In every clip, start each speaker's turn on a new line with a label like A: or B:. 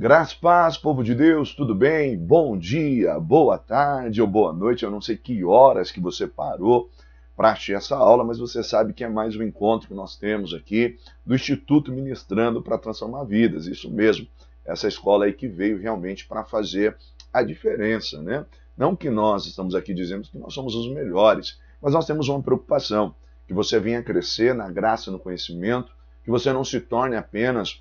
A: Graças, paz, povo de Deus, tudo bem? Bom dia, boa tarde ou boa noite. Eu não sei que horas que você parou para assistir essa aula, mas você sabe que é mais um encontro que nós temos aqui do Instituto Ministrando para Transformar Vidas. Isso mesmo, essa escola aí que veio realmente para fazer a diferença, né? Não que nós estamos aqui dizendo que nós somos os melhores, mas nós temos uma preocupação, que você venha crescer na graça e no conhecimento, que você não se torne apenas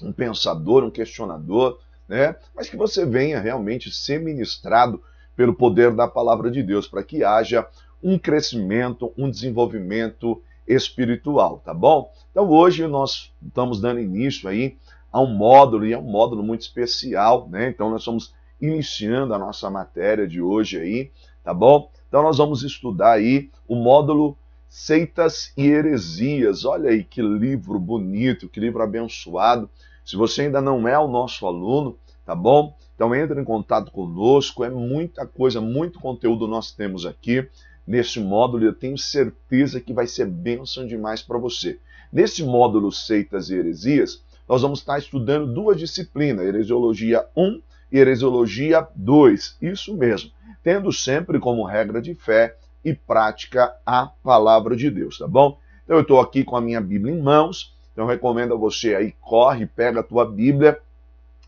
A: um pensador, um questionador, né? Mas que você venha realmente ser ministrado pelo poder da palavra de Deus, para que haja um crescimento, um desenvolvimento espiritual, tá bom? Então hoje nós estamos dando início aí a um módulo, e é um módulo muito especial, né? Então nós estamos iniciando a nossa matéria de hoje aí, tá bom? Então nós vamos estudar aí o módulo Seitas e Heresias. Olha aí que livro bonito, que livro abençoado. Se você ainda não é o nosso aluno, tá bom? Então entre em contato conosco, é muita coisa, muito conteúdo nós temos aqui nesse módulo e eu tenho certeza que vai ser bênção demais para você. Nesse módulo Seitas e Heresias, nós vamos estar estudando duas disciplinas, Heresiologia 1 e Heresiologia 2, isso mesmo, tendo sempre como regra de fé e prática a palavra de Deus, tá bom? Então eu estou aqui com a minha Bíblia em mãos, então eu recomendo a você aí, corre, pega a tua Bíblia,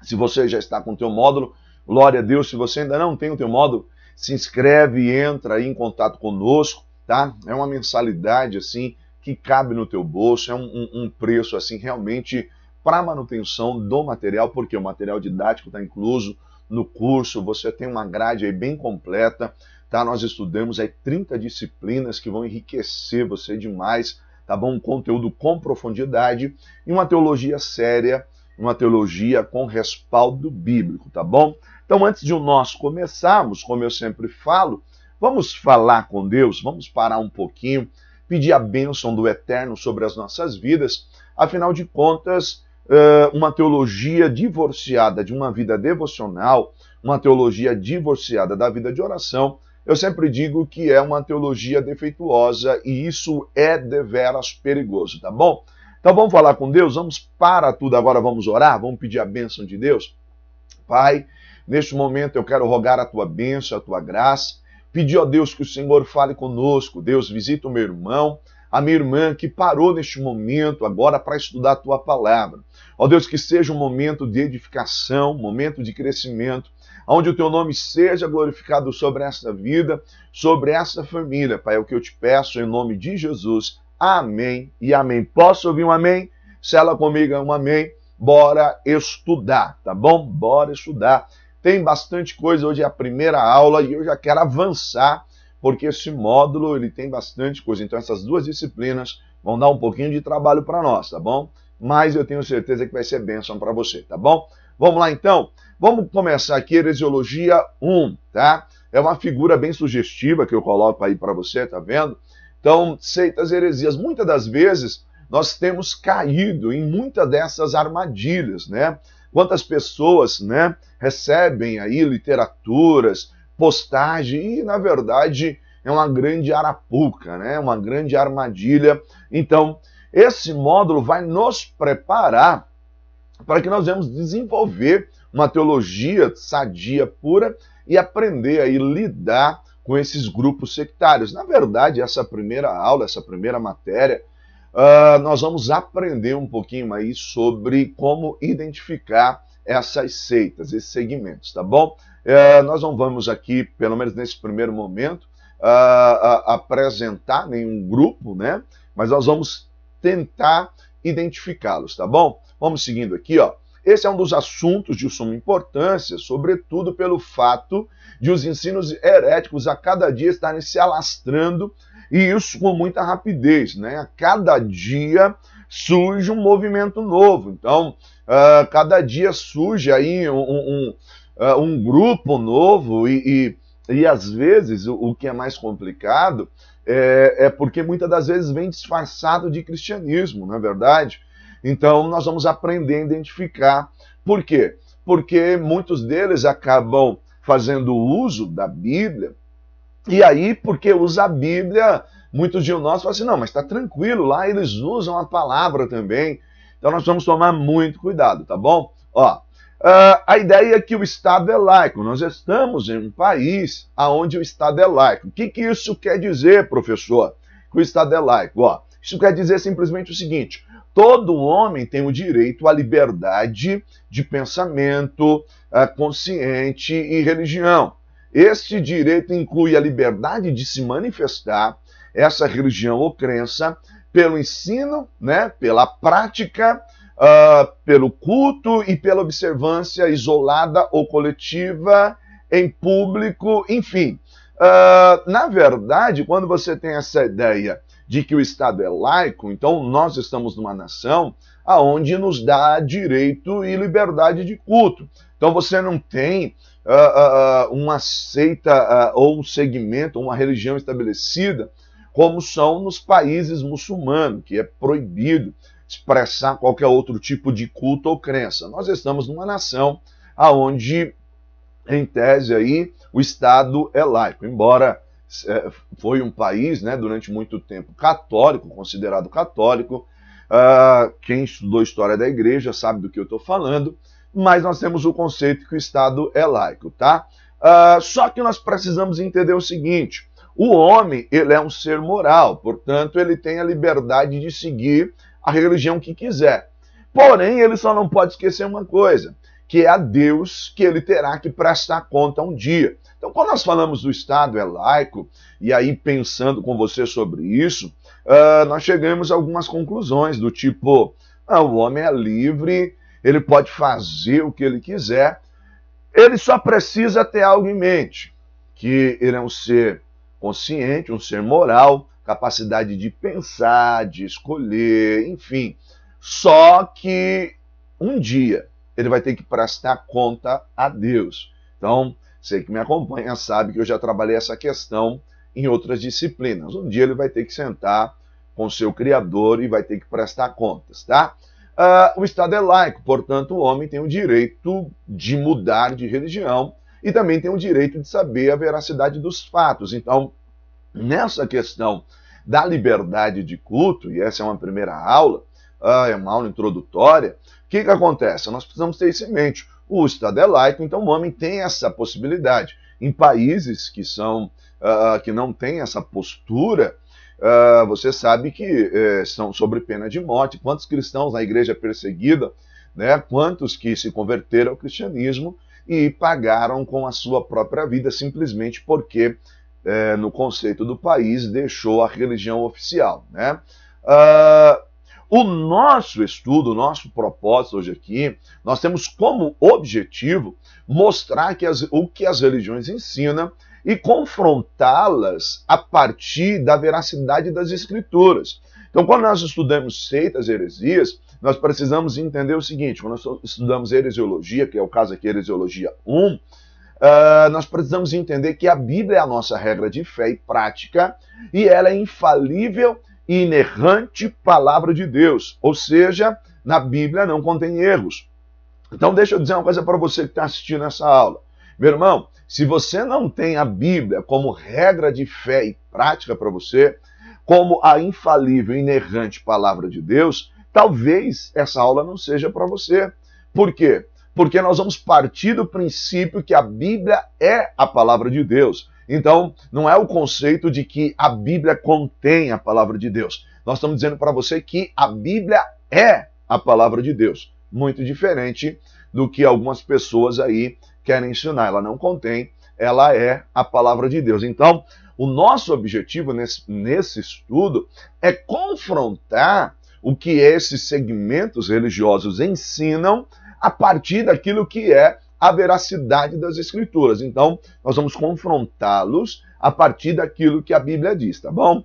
A: se você já está com o teu módulo, glória a Deus, se você ainda não tem o teu módulo, se inscreve e entra aí em contato conosco, tá? É uma mensalidade assim, que cabe no teu bolso, é um preço assim realmente para manutenção do material, porque o material didático está incluso no curso, você tem uma grade aí bem completa, tá? Nós estudamos aí 30 disciplinas que vão enriquecer você demais, tá bom? Um conteúdo com profundidade e uma teologia séria, uma teologia com respaldo bíblico, tá bom? Então, antes de nós começarmos, como eu sempre falo, vamos falar com Deus, vamos parar um pouquinho, pedir a bênção do Eterno sobre as nossas vidas, afinal de contas, uma teologia divorciada de uma vida devocional, uma teologia divorciada da vida de oração, eu sempre digo que é uma teologia defeituosa e isso é deveras perigoso, tá bom? Então vamos falar com Deus, vamos para tudo agora, vamos orar, vamos pedir a bênção de Deus. Pai, neste momento eu quero rogar a tua bênção, a tua graça, pedir a Deus que o Senhor fale conosco, Deus visita o meu irmão, a minha irmã que parou neste momento agora para estudar a tua palavra. Ó Deus, que seja um momento de edificação, um momento de crescimento, onde o teu nome seja glorificado sobre esta vida, sobre esta família. Pai, é o que eu te peço em nome de Jesus. Amém e amém. Posso ouvir um amém? Sela comigo um amém. Bora estudar, tá bom? Bora estudar. Tem bastante coisa, hoje é a primeira aula e eu já quero avançar, porque esse módulo ele tem bastante coisa. Então essas duas disciplinas vão dar um pouquinho de trabalho para nós, tá bom? Mas eu tenho certeza que vai ser bênção para você, tá bom? Vamos lá então? Vamos começar aqui, Heresiologia 1, tá? É uma figura bem sugestiva que eu coloco aí para você, tá vendo? Então, seitas e heresias. Muitas das vezes nós temos caído em muitas dessas armadilhas, né? Quantas pessoas, né, recebem aí literaturas, postagem e, na verdade, é uma grande arapuca, né? Uma grande armadilha. Então, esse módulo vai nos preparar para que nós venhamos desenvolver uma teologia sadia, pura, e aprender aí lidar com esses grupos sectários. Na verdade, essa primeira aula, essa primeira matéria, nós vamos aprender um pouquinho aí sobre como identificar essas seitas, esses segmentos, tá bom? Nós não vamos aqui, pelo menos nesse primeiro momento, apresentar nenhum grupo, né? Mas nós vamos tentar identificá-los, tá bom? Vamos seguindo aqui, ó. Esse é um dos assuntos de suma importância, sobretudo pelo fato de os ensinos heréticos a cada dia estarem se alastrando, e isso com muita rapidez, né? A cada dia surge um movimento novo. Então, cada dia surge aí um grupo novo e às vezes o que é mais complicado é porque muitas das vezes vem disfarçado de cristianismo, não é verdade? Então nós vamos aprender a identificar. Por quê? Porque muitos deles acabam fazendo uso da Bíblia, e aí, porque usa a Bíblia, muitos de nós falam assim, não, mas está tranquilo, lá eles usam a palavra também. Então nós vamos tomar muito cuidado, tá bom? Ó, A ideia é que o Estado é laico. Nós estamos em um país onde o Estado é laico. O que isso quer dizer, professor? Que o Estado é laico? Isso quer dizer simplesmente o seguinte: todo homem tem o direito à liberdade de pensamento, consciente e religião. Este direito inclui a liberdade de se manifestar essa religião ou crença pelo ensino, né, pela prática, pelo culto e pela observância isolada ou coletiva, em público, enfim. Na verdade, quando você tem essa ideia de que o Estado é laico, então nós estamos numa nação onde nos dá direito e liberdade de culto. Então você não tem uma seita ou um segmento, uma religião estabelecida, como são nos países muçulmanos, que é proibido expressar qualquer outro tipo de culto ou crença. Nós estamos numa nação onde, em tese, aí, o Estado é laico, embora foi um país, né, durante muito tempo católico, considerado católico. Quem estudou história da igreja sabe do que eu estou falando, mas nós temos o conceito que o Estado é laico, tá? Só que nós precisamos entender o seguinte: o homem, ele é um ser moral, portanto, ele tem a liberdade de seguir a religião que quiser. Porém, ele só não pode esquecer uma coisa, que é a Deus que ele terá que prestar conta um dia. Então, quando nós falamos do Estado é laico, e aí pensando com você sobre isso, nós chegamos a algumas conclusões do tipo: o homem é livre, ele pode fazer o que ele quiser, ele só precisa ter algo em mente, que ele é um ser consciente, um ser moral, capacidade de pensar, de escolher, enfim. Só que um dia ele vai ter que prestar conta a Deus. Então, você que me acompanha sabe que eu já trabalhei essa questão em outras disciplinas. Um dia ele vai ter que sentar com o seu Criador e vai ter que prestar contas, tá? O Estado é laico, portanto, o homem tem o direito de mudar de religião e também tem o direito de saber a veracidade dos fatos. Então, nessa questão da liberdade de culto, e essa é uma primeira aula, é uma aula introdutória, o que acontece? Nós precisamos ter isso em mente. O Estado é laico, então o homem tem essa possibilidade. Em países que não têm essa postura, você sabe que estão sob pena de morte. Quantos cristãos na igreja perseguida, né? Quantos que se converteram ao cristianismo e pagaram com a sua própria vida simplesmente porque, no conceito do país, deixou a religião oficial, né? O nosso estudo, o nosso propósito hoje aqui, nós temos como objetivo mostrar o que as religiões ensinam e confrontá-las a partir da veracidade das Escrituras. Então, quando nós estudamos seitas e heresias, nós precisamos entender o seguinte: quando nós estudamos heresiologia, que é o caso aqui, heresiologia 1, nós precisamos entender que a Bíblia é a nossa regra de fé e prática, e ela é infalível e inerrante palavra de Deus. Ou seja, na Bíblia não contém erros. Então, deixa eu dizer uma coisa para você que está assistindo essa aula. Meu irmão, se você não tem a Bíblia como regra de fé e prática para você, como a infalível e inerrante palavra de Deus, talvez essa aula não seja para você. Por quê? Porque nós vamos partir do princípio que a Bíblia é a palavra de Deus. Então, não é o conceito de que a Bíblia contém a palavra de Deus. Nós estamos dizendo para você que a Bíblia é a palavra de Deus. Muito diferente do que algumas pessoas aí querem ensinar. Ela não contém, ela é a palavra de Deus. Então, o nosso objetivo nesse estudo é confrontar o que esses segmentos religiosos ensinam a partir daquilo que é a veracidade das Escrituras. Então, nós vamos confrontá-los a partir daquilo que a Bíblia diz, tá bom?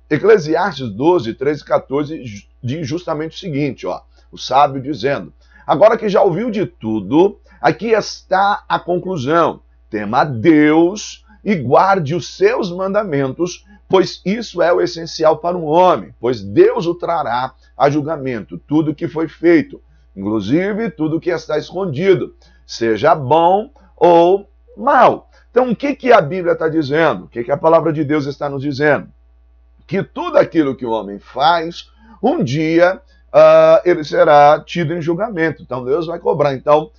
A: Eclesiastes 12, 13 e 14 diz justamente o seguinte, o sábio dizendo: agora que já ouviu de tudo, aqui está a conclusão: tema a Deus e guarde os seus mandamentos, pois isso é o essencial para um homem, pois Deus o trará a julgamento, tudo que foi feito, inclusive tudo que está escondido, seja bom ou mal. Então, o que a Bíblia está dizendo? O que a palavra de Deus está nos dizendo? Que tudo aquilo que o homem faz, um dia ele será tido em julgamento. Então Deus vai cobrar. Então,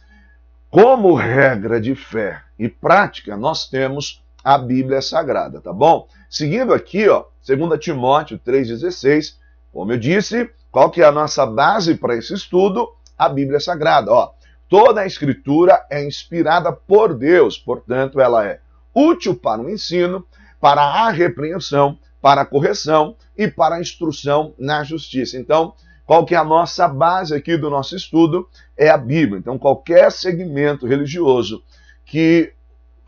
A: como regra de fé e prática, nós temos a Bíblia Sagrada, tá bom? Seguindo aqui, ó, 2 Timóteo 3,16, como eu disse, qual que é a nossa base para esse estudo? A Bíblia Sagrada, ó. Toda a Escritura é inspirada por Deus, portanto, ela é útil para o ensino, para a repreensão, para a correção e para a instrução na justiça. Então, qual que é a nossa base aqui do nosso estudo? É a Bíblia. Então, qualquer segmento religioso que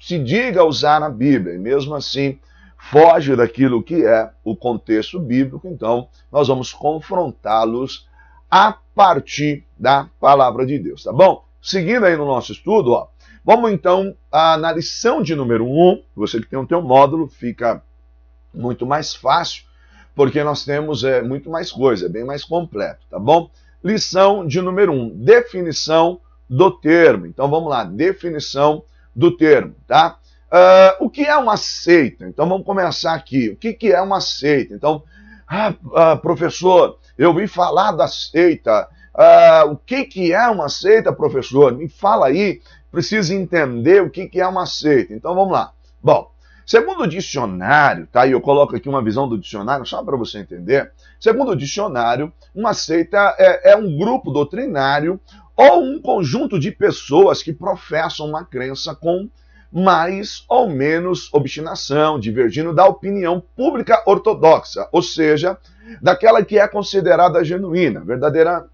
A: se diga usar a Bíblia, e mesmo assim foge daquilo que é o contexto bíblico, então nós vamos confrontá-los a partir da palavra de Deus, tá bom? Seguindo aí no nosso estudo, ó, vamos então na lição de número 1, você que tem o teu módulo, fica muito mais fácil, porque nós temos muito mais coisa, é bem mais completo, tá bom? Lição de número 1, definição do termo. Então vamos lá, definição do termo, tá? O que é uma seita? Então vamos começar aqui. O que é uma seita? Então, professor, eu ouvi falar da seita. O que é uma seita, professor? Me fala aí, preciso entender o que é uma seita. Então vamos lá. Bom, segundo o dicionário, tá? E eu coloco aqui uma visão do dicionário só para você entender. Segundo o dicionário, uma seita é um grupo doutrinário ou um conjunto de pessoas que professam uma crença com mais ou menos obstinação, divergindo da opinião pública ortodoxa, ou seja, daquela que é considerada genuína, verdadeira,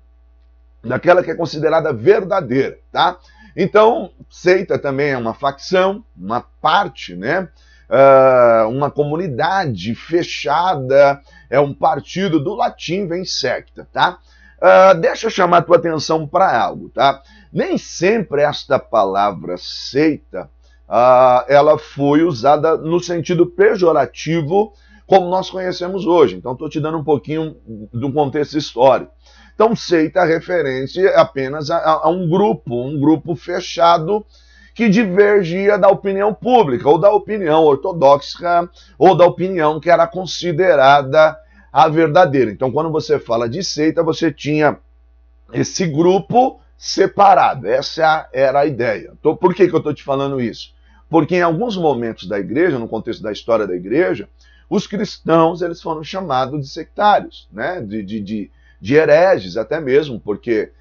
A: daquela que é considerada verdadeira, tá? Então, seita também é uma facção, uma parte, né? Uma comunidade fechada, é um partido, do latim vem secta, tá? Deixa eu chamar a tua atenção para algo, tá? Nem sempre esta palavra seita, ela foi usada no sentido pejorativo como nós conhecemos hoje. Então, estou te dando um pouquinho do contexto histórico. Então, seita é referência apenas a um grupo fechado que divergia da opinião pública, ou da opinião ortodoxa, ou da opinião que era considerada a verdadeira. Então, quando você fala de seita, você tinha esse grupo separado. Essa era a ideia. Então, por que eu estou te falando isso? Porque em alguns momentos da igreja, no contexto da história da igreja, os cristãos eles foram chamados de sectários, né? de hereges até mesmo, porque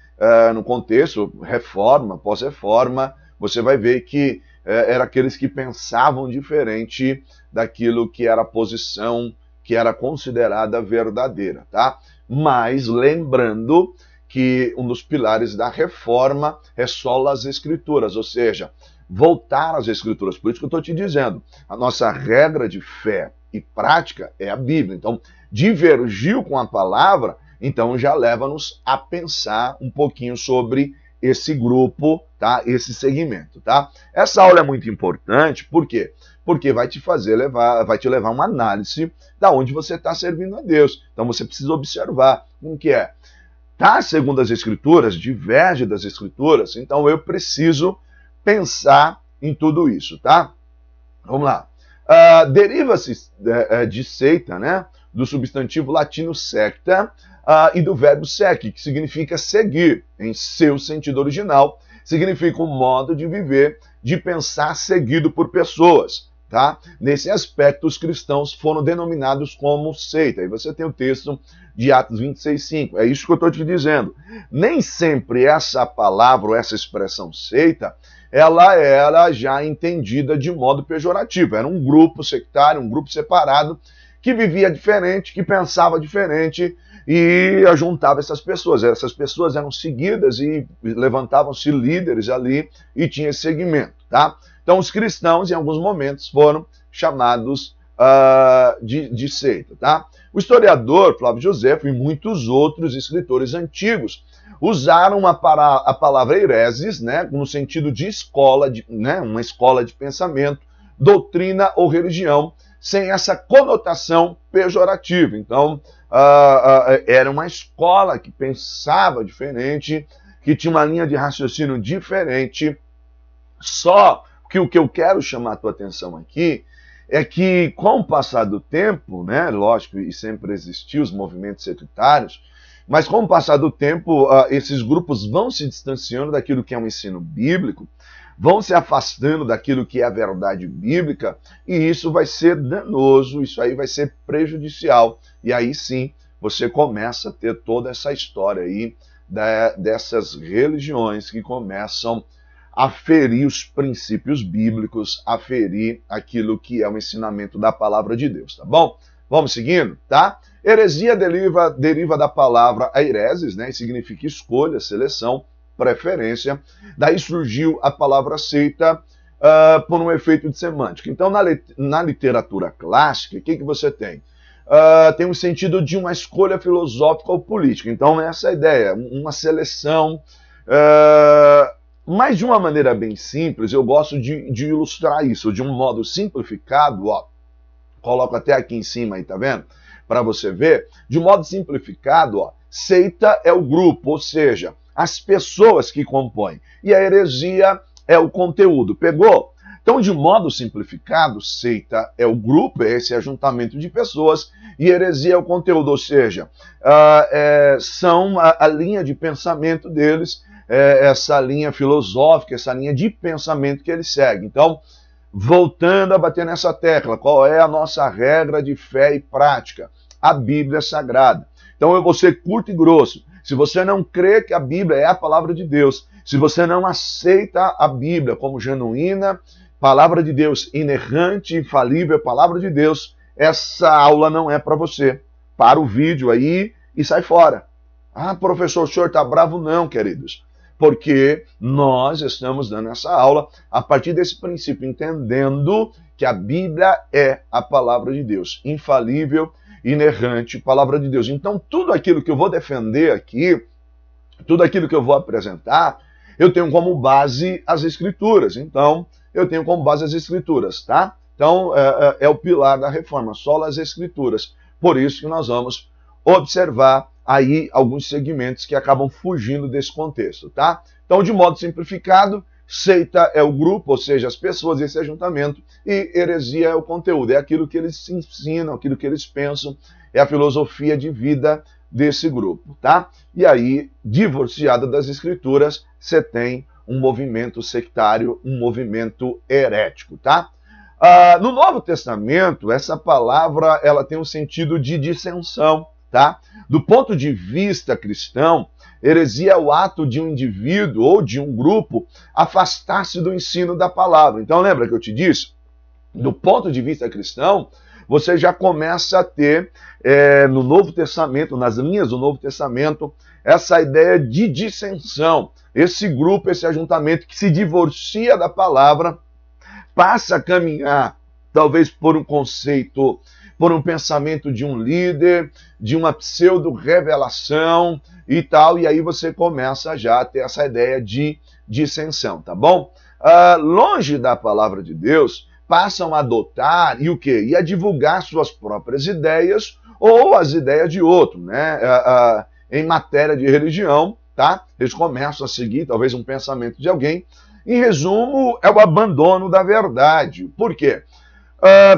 A: no contexto reforma, pós-reforma, você vai ver que eram aqueles que pensavam diferente daquilo que era a posição que era considerada verdadeira, tá? Mas lembrando que um dos pilares da reforma é sola as escrituras, ou seja, voltar às escrituras. Por isso que eu estou te dizendo, a nossa regra de fé e prática é a Bíblia. Então, divergiu com a palavra, então já leva-nos a pensar um pouquinho sobre esse grupo, tá? Esse segmento, tá? Essa aula é muito importante, por quê? Porque vai te levar a uma análise da onde você está servindo a Deus. Então você precisa observar como que é. Tá segundo as Escrituras, diverge das Escrituras, então eu preciso pensar em tudo isso, tá? Vamos lá. Deriva-se de seita, né? Do substantivo latino secta e do verbo sec, que significa seguir, em seu sentido original, significa um modo de viver, de pensar seguido por pessoas. Tá? Nesse aspecto, os cristãos foram denominados como seita. E você tem o texto de Atos 26:5. É isso que eu estou te dizendo. Nem sempre essa palavra ou essa expressão seita, ela era já entendida de modo pejorativo. Era um grupo sectário, um grupo separado, que vivia diferente, que pensava diferente e ajuntava essas pessoas. Essas pessoas eram seguidas e levantavam-se líderes ali e tinha esse segmento, tá? Então, os cristãos, em alguns momentos, foram chamados de seita, tá? O historiador Flávio Josefo e muitos outros escritores antigos usaram a palavra hereses, né, no sentido de escola, né, uma escola de pensamento, doutrina ou religião, sem essa conotação pejorativa. Então, era uma escola que pensava diferente, que tinha uma linha de raciocínio diferente. Só que o que eu quero chamar a tua atenção aqui é que, com o passar do tempo, né, lógico, e sempre existiu os movimentos sectários, Mas com o passar do tempo, esses grupos vão se distanciando daquilo que é um ensino bíblico, vão se afastando daquilo que é a verdade bíblica, e isso vai ser danoso, isso aí vai ser prejudicial. E aí sim, você começa a ter toda essa história aí dessas religiões que começam a ferir os princípios bíblicos, a ferir aquilo que é o ensinamento da palavra de Deus, tá bom? Vamos seguindo, tá? Heresia deriva da palavra aireses, né? E significa escolha, seleção, preferência. Daí surgiu a palavra seita por um efeito de semântica. Então, na literatura clássica, o que você tem? Tem um sentido de uma escolha filosófica ou política. Então, essa é a ideia, uma seleção. Mas de uma maneira bem simples, eu gosto de ilustrar isso de um modo simplificado, ó. Coloco até aqui em cima aí, tá vendo? Para você ver. De modo simplificado, ó, seita é o grupo, ou seja, as pessoas que compõem. E a heresia é o conteúdo. Pegou? Então, de modo simplificado, seita é o grupo, é esse ajuntamento de pessoas, e heresia é o conteúdo, ou seja, são a linha de pensamento deles, essa linha filosófica, essa linha de pensamento que eles seguem. Então, voltando a bater nessa tecla, qual é a nossa regra de fé e prática? A Bíblia Sagrada. Então eu vou ser curto e grosso. Se você não crê que a Bíblia é a palavra de Deus, se você não aceita a Bíblia como genuína, palavra de Deus, inerrante, infalível, palavra de Deus, essa aula não é para você. Para o vídeo aí e sai fora. Ah, professor, o senhor está bravo? Não, queridos. Porque nós estamos dando essa aula a partir desse princípio, entendendo que a Bíblia é a palavra de Deus, infalível, inerrante, palavra de Deus. Então, tudo aquilo que eu vou defender aqui, tudo aquilo que eu vou apresentar, eu tenho como base as Escrituras. Então, eu tenho como base as Escrituras, tá? Então, é o pilar da reforma, só as Escrituras. Por isso que nós vamos observar aí alguns segmentos que acabam fugindo desse contexto, tá? Então, de modo simplificado, seita é o grupo, ou seja, as pessoas, esse ajuntamento, e heresia é o conteúdo, é aquilo que eles ensinam, aquilo que eles pensam, é a filosofia de vida desse grupo, tá? E aí, divorciada das Escrituras, você tem um movimento sectário, um movimento herético, tá? No Novo Testamento, essa palavra ela tem um sentido de dissensão, tá? Do ponto de vista cristão, heresia é o ato de um indivíduo ou de um grupo afastar-se do ensino da palavra. Então lembra que eu te disse? Do ponto de vista cristão, você já começa a ter no Novo Testamento, nas linhas do Novo Testamento, essa ideia de dissensão. Esse grupo, esse ajuntamento que se divorcia da palavra, passa a caminhar talvez por um conceito, por um pensamento de um líder, de uma pseudo-revelação e tal, e aí você começa já a ter essa ideia de dissensão, tá bom? Longe da palavra de Deus, passam a adotar e o quê? E a divulgar suas próprias ideias ou as ideias de outro, né? Em matéria de religião, tá? Eles começam a seguir talvez um pensamento de alguém. Em resumo, é o abandono da verdade. Por quê?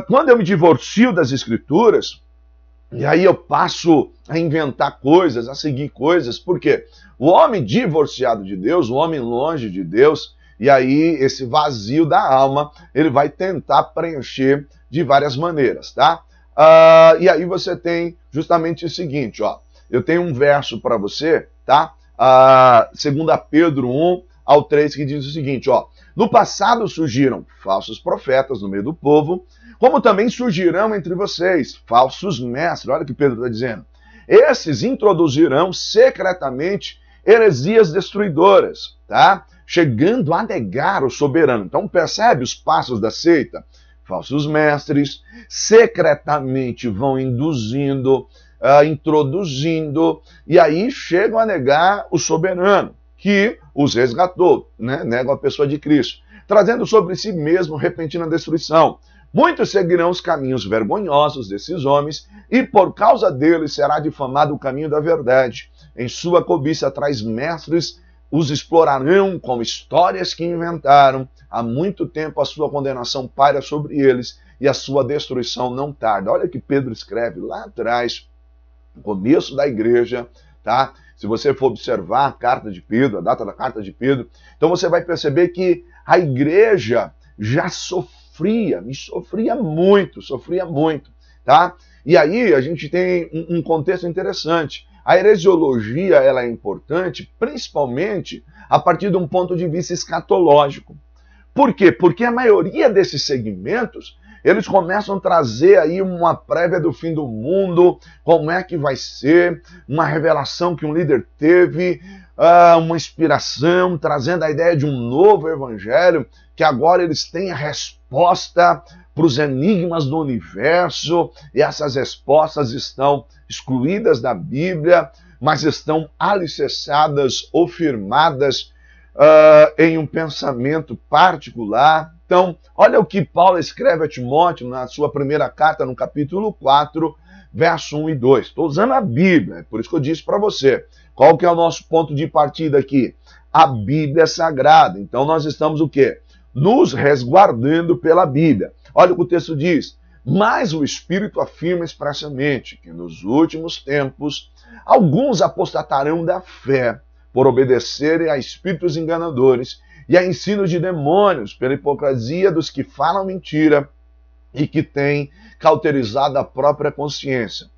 A: Quando eu me divorcio das Escrituras, e aí eu passo a inventar coisas, a seguir coisas, por quê? O homem divorciado de Deus, o homem longe de Deus, e aí esse vazio da alma, ele vai tentar preencher de várias maneiras, tá? E aí você tem justamente o seguinte, ó. Eu tenho um verso para você, tá? 2 Pedro 1 ao 3, que diz o seguinte, ó. No passado surgiram falsos profetas no meio do povo, como também surgirão entre vocês falsos mestres. Olha o que Pedro está dizendo. Esses introduzirão secretamente heresias destruidoras, tá? Chegando a negar o soberano. Então percebe os passos da seita? Falsos mestres secretamente vão induzindo, introduzindo, e aí chegam a negar o soberano, que os resgatou, né? Negam a pessoa de Cristo, trazendo sobre si mesmo repentina destruição. Muitos seguirão os caminhos vergonhosos desses homens, e por causa deles será difamado o caminho da verdade. Em sua cobiça traz mestres, os explorarão com histórias que inventaram. Há muito tempo a sua condenação paira sobre eles, e a sua destruição não tarda. Olha o que Pedro escreve lá atrás, no começo da igreja, tá? Se você for observar a carta de Pedro, a data da carta de Pedro, então você vai perceber que a igreja já sofria muito, tá? E aí a gente tem um contexto interessante. A heresiologia, ela é importante, principalmente a partir de um ponto de vista escatológico. Por quê? Porque a maioria desses segmentos, eles começam a trazer aí uma prévia do fim do mundo, como é que vai ser, uma revelação que um líder teve, uma inspiração, trazendo a ideia de um novo evangelho, que agora eles têm a resposta para os enigmas do universo, e essas respostas estão excluídas da Bíblia, mas estão alicerçadas ou firmadas em um pensamento particular. Então, olha o que Paulo escreve a Timóteo na sua primeira carta, no capítulo 4, verso 1 e 2. Estou usando a Bíblia, é por isso que eu disse para você. Qual que é o nosso ponto de partida aqui? A Bíblia é sagrada. Então, nós estamos o quê? Nos resguardando pela Bíblia. Olha o que o texto diz. Mas o Espírito afirma expressamente que nos últimos tempos alguns apostatarão da fé, por obedecerem a espíritos enganadores e a ensinos de demônios, pela hipocrisia dos que falam mentira e que têm cauterizado a própria consciência.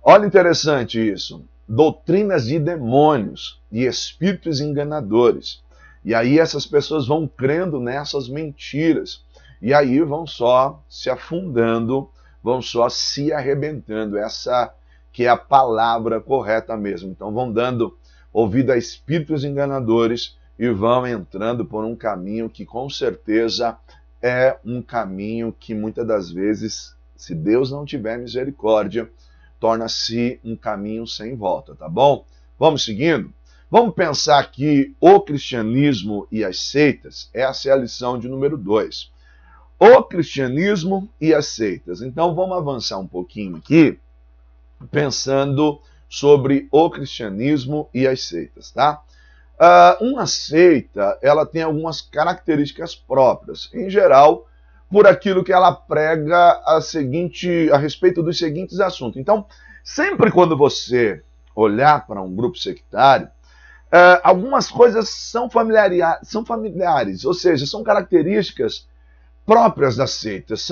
A: Olha interessante isso. Doutrinas de demônios e espíritos enganadores. E aí essas pessoas vão crendo nessas mentiras. E aí vão só se afundando, vão só se arrebentando. Essa que é a palavra correta mesmo. Então vão dando ouvido a espíritos enganadores e vão entrando por um caminho que com certeza é um caminho que muitas das vezes, se Deus não tiver misericórdia, torna-se um caminho sem volta, tá bom? Vamos seguindo? Vamos pensar que o cristianismo e as seitas, essa é a lição de número 2. O cristianismo e as seitas. Então vamos avançar um pouquinho aqui, pensando sobre o cristianismo e as seitas, tá? Uma seita, ela tem algumas características próprias, em geral, por aquilo que ela prega a respeito dos seguintes assuntos. Então, sempre quando você olhar para um grupo sectário, algumas coisas são familiares, ou seja, são características próprias das seitas,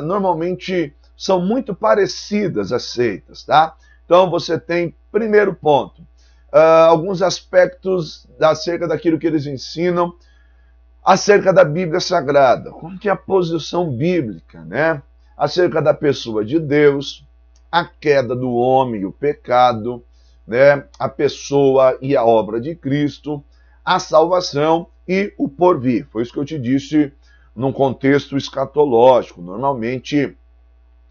A: normalmente são muito parecidas às seitas, tá? Então você tem, primeiro ponto, alguns aspectos acerca daquilo que eles ensinam, acerca da Bíblia Sagrada, como que é a posição bíblica, né? Acerca da pessoa de Deus, a queda do homem, o pecado, né? A pessoa e a obra de Cristo, a salvação e o porvir. Foi isso que eu te disse num contexto escatológico. Normalmente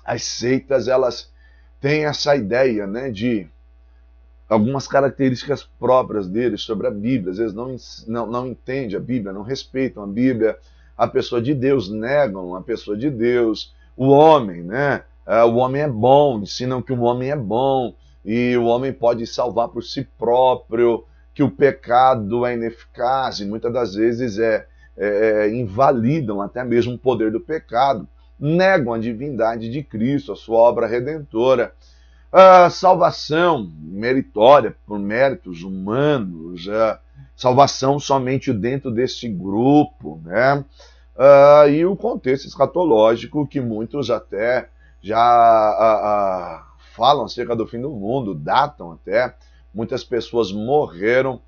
A: as seitas, elas têm essa ideia, né, de algumas características próprias deles sobre a Bíblia. Às vezes não entendem a Bíblia, não respeitam a Bíblia, a pessoa de Deus, negam a pessoa de Deus, o homem, né? O homem é bom, ensinam que o homem é bom e o homem pode salvar por si próprio, que o pecado é ineficaz e muitas das vezes invalidam até mesmo o poder do pecado, negam a divindade de Cristo, a sua obra redentora. A salvação meritória, por méritos humanos, salvação somente dentro desse grupo, né? E o contexto escatológico, que muitos até já falam acerca do fim do mundo, datam até, muitas pessoas morreram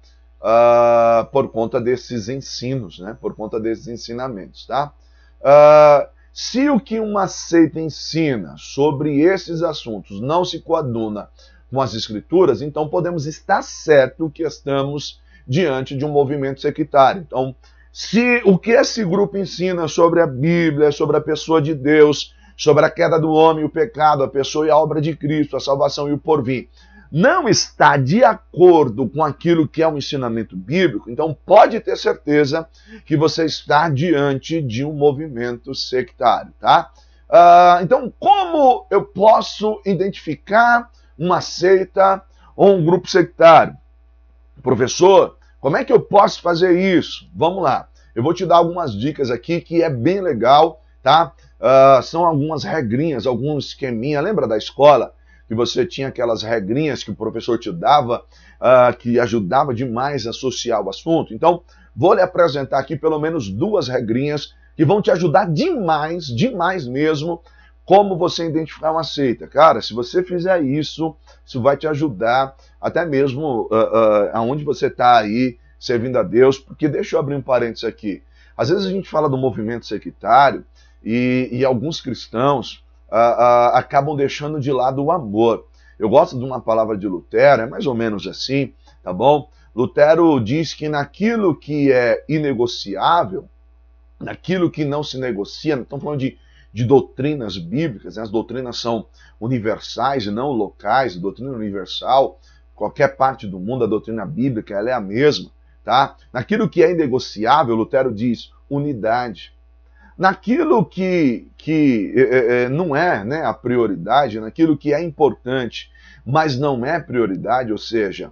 A: por conta desses ensinos, né? Por conta desses ensinamentos, tá? Se o que uma seita ensina sobre esses assuntos não se coaduna com as Escrituras, então podemos estar certo que estamos diante de um movimento sectário. Então, se o que esse grupo ensina sobre a Bíblia, sobre a pessoa de Deus, sobre a queda do homem, o pecado, a pessoa e a obra de Cristo, a salvação e o porvir, não está de acordo com aquilo que é o ensinamento bíblico, então pode ter certeza que você está diante de um movimento sectário, tá? Então, como eu posso identificar uma seita ou um grupo sectário? Professor, como é que eu posso fazer isso? Vamos lá, eu vou te dar algumas dicas aqui que é bem legal, tá? São algumas regrinhas, alguns esqueminha, lembra da escola? que você tinha aquelas regrinhas que o professor te dava, que ajudava demais a associar o assunto. Então, vou lhe apresentar aqui pelo menos 2 regrinhas que vão te ajudar demais, demais mesmo, como você identificar uma seita. Cara, se você fizer isso, isso vai te ajudar até mesmo aonde você está aí servindo a Deus, porque deixa eu abrir um parênteses aqui. Às vezes a gente fala do movimento sectário e alguns cristãos acabam deixando de lado o amor. Eu gosto de uma palavra de Lutero, é mais ou menos assim, tá bom? Lutero diz que naquilo que é inegociável, naquilo que não se negocia, não estamos falando de doutrinas bíblicas, né? As doutrinas são universais e não locais, a doutrina universal, qualquer parte do mundo, a doutrina bíblica, ela é a mesma, tá? Naquilo que é inegociável, Lutero diz unidade. Naquilo que não é, né, a prioridade, naquilo que é importante, mas não é prioridade, ou seja,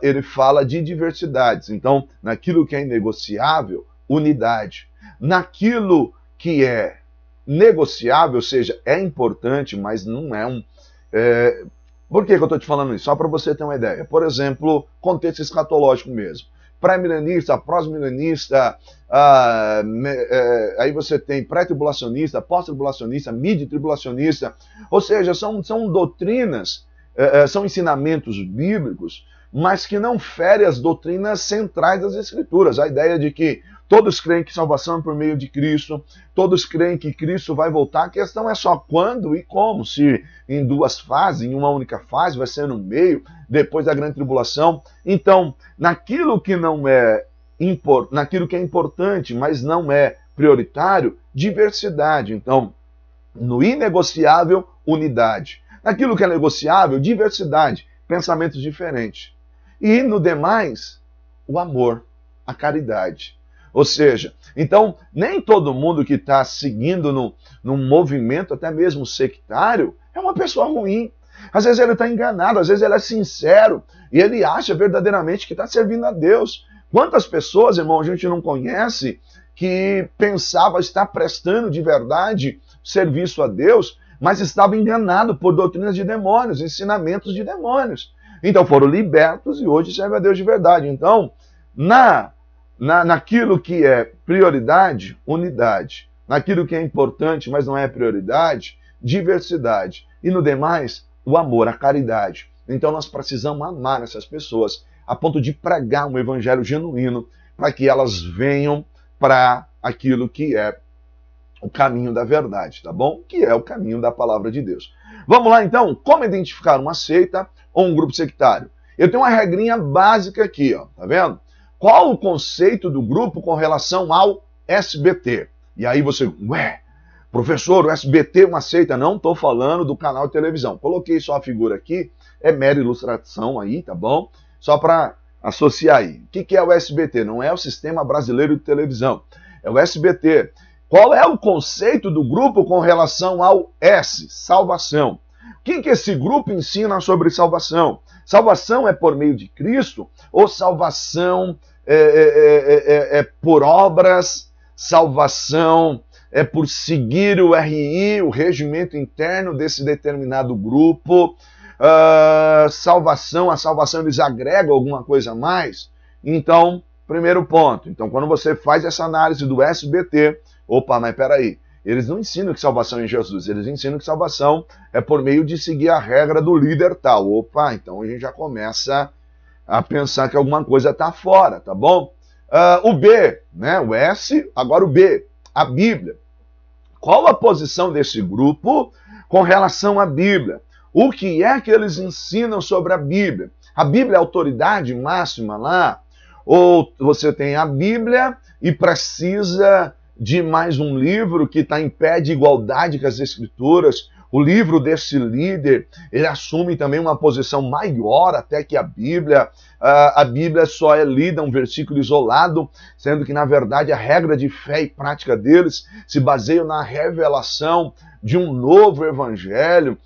A: ele fala de diversidades. Então, naquilo que é inegociável, unidade. Naquilo que é negociável, ou seja, é importante, mas não é um... Por que eu estou te falando isso? Só para você ter uma ideia. Por exemplo, contexto escatológico mesmo. Pré-milenista, pós-milenista, aí você tem pré-tribulacionista, pós-tribulacionista, mid-tribulacionista, ou seja, são doutrinas, são ensinamentos bíblicos, mas que não ferem as doutrinas centrais das Escrituras. A ideia de que todos creem que salvação é por meio de Cristo, todos creem que Cristo vai voltar, a questão é só quando e como, se em 2 fases, em uma única fase, vai ser no meio, depois da grande tribulação. Então, naquilo que naquilo que é importante, mas não é prioritário, diversidade. Então, no inegociável, unidade. Naquilo que é negociável, diversidade, pensamentos diferentes. E no demais, o amor, a caridade. Ou seja, então, nem todo mundo que está seguindo num movimento, até mesmo sectário, é uma pessoa ruim. Às vezes ele está enganado, às vezes ele é sincero, e ele acha verdadeiramente que está servindo a Deus. Quantas pessoas, irmão, a gente não conhece, que pensava estar prestando de verdade serviço a Deus, mas estava enganado por doutrinas de demônios, ensinamentos de demônios. Então foram libertos e hoje servem a Deus de verdade. Então, naquilo que é prioridade, unidade. Naquilo que é importante, mas não é prioridade, diversidade. E no demais, o amor, a caridade. Então nós precisamos amar essas pessoas a ponto de pregar um evangelho genuíno para que elas venham para aquilo que é o caminho da verdade, tá bom? Que é o caminho da palavra de Deus. Vamos lá então, como identificar uma seita ou um grupo sectário? Eu tenho uma regrinha básica aqui, ó, tá vendo? Qual o conceito do grupo com relação ao SBT? E aí você, professor, o SBT é uma seita? Não estou falando do canal de televisão. Coloquei só a figura aqui, é mera ilustração aí, tá bom? Só para associar aí. O que é o SBT? Não é o Sistema Brasileiro de Televisão, é o SBT. Qual é o conceito do grupo com relação ao S, salvação? O que esse grupo ensina sobre salvação? Salvação é por meio de Cristo ou salvação é por obras? Salvação é por seguir o RI, o regimento interno desse determinado grupo? A salvação eles agregam alguma coisa a mais? Então, primeiro ponto. Então, quando você faz essa análise do SBT, opa, mas peraí, eles não ensinam que salvação é em Jesus, eles ensinam que salvação é por meio de seguir a regra do líder tal. Opa, então a gente já começa a pensar que alguma coisa está fora, tá bom? O B, né? O S, agora o B, a Bíblia. Qual a posição desse grupo com relação à Bíblia? O que é que eles ensinam sobre a Bíblia? A Bíblia é a autoridade máxima lá? Ou você tem a Bíblia e precisa de mais um livro que está em pé de igualdade com as Escrituras? O livro desse líder, ele assume também uma posição maior até que a Bíblia. A Bíblia só é lida um versículo isolado, sendo que, na verdade, a regra de fé e prática deles se baseia na revelação de um novo evangelho,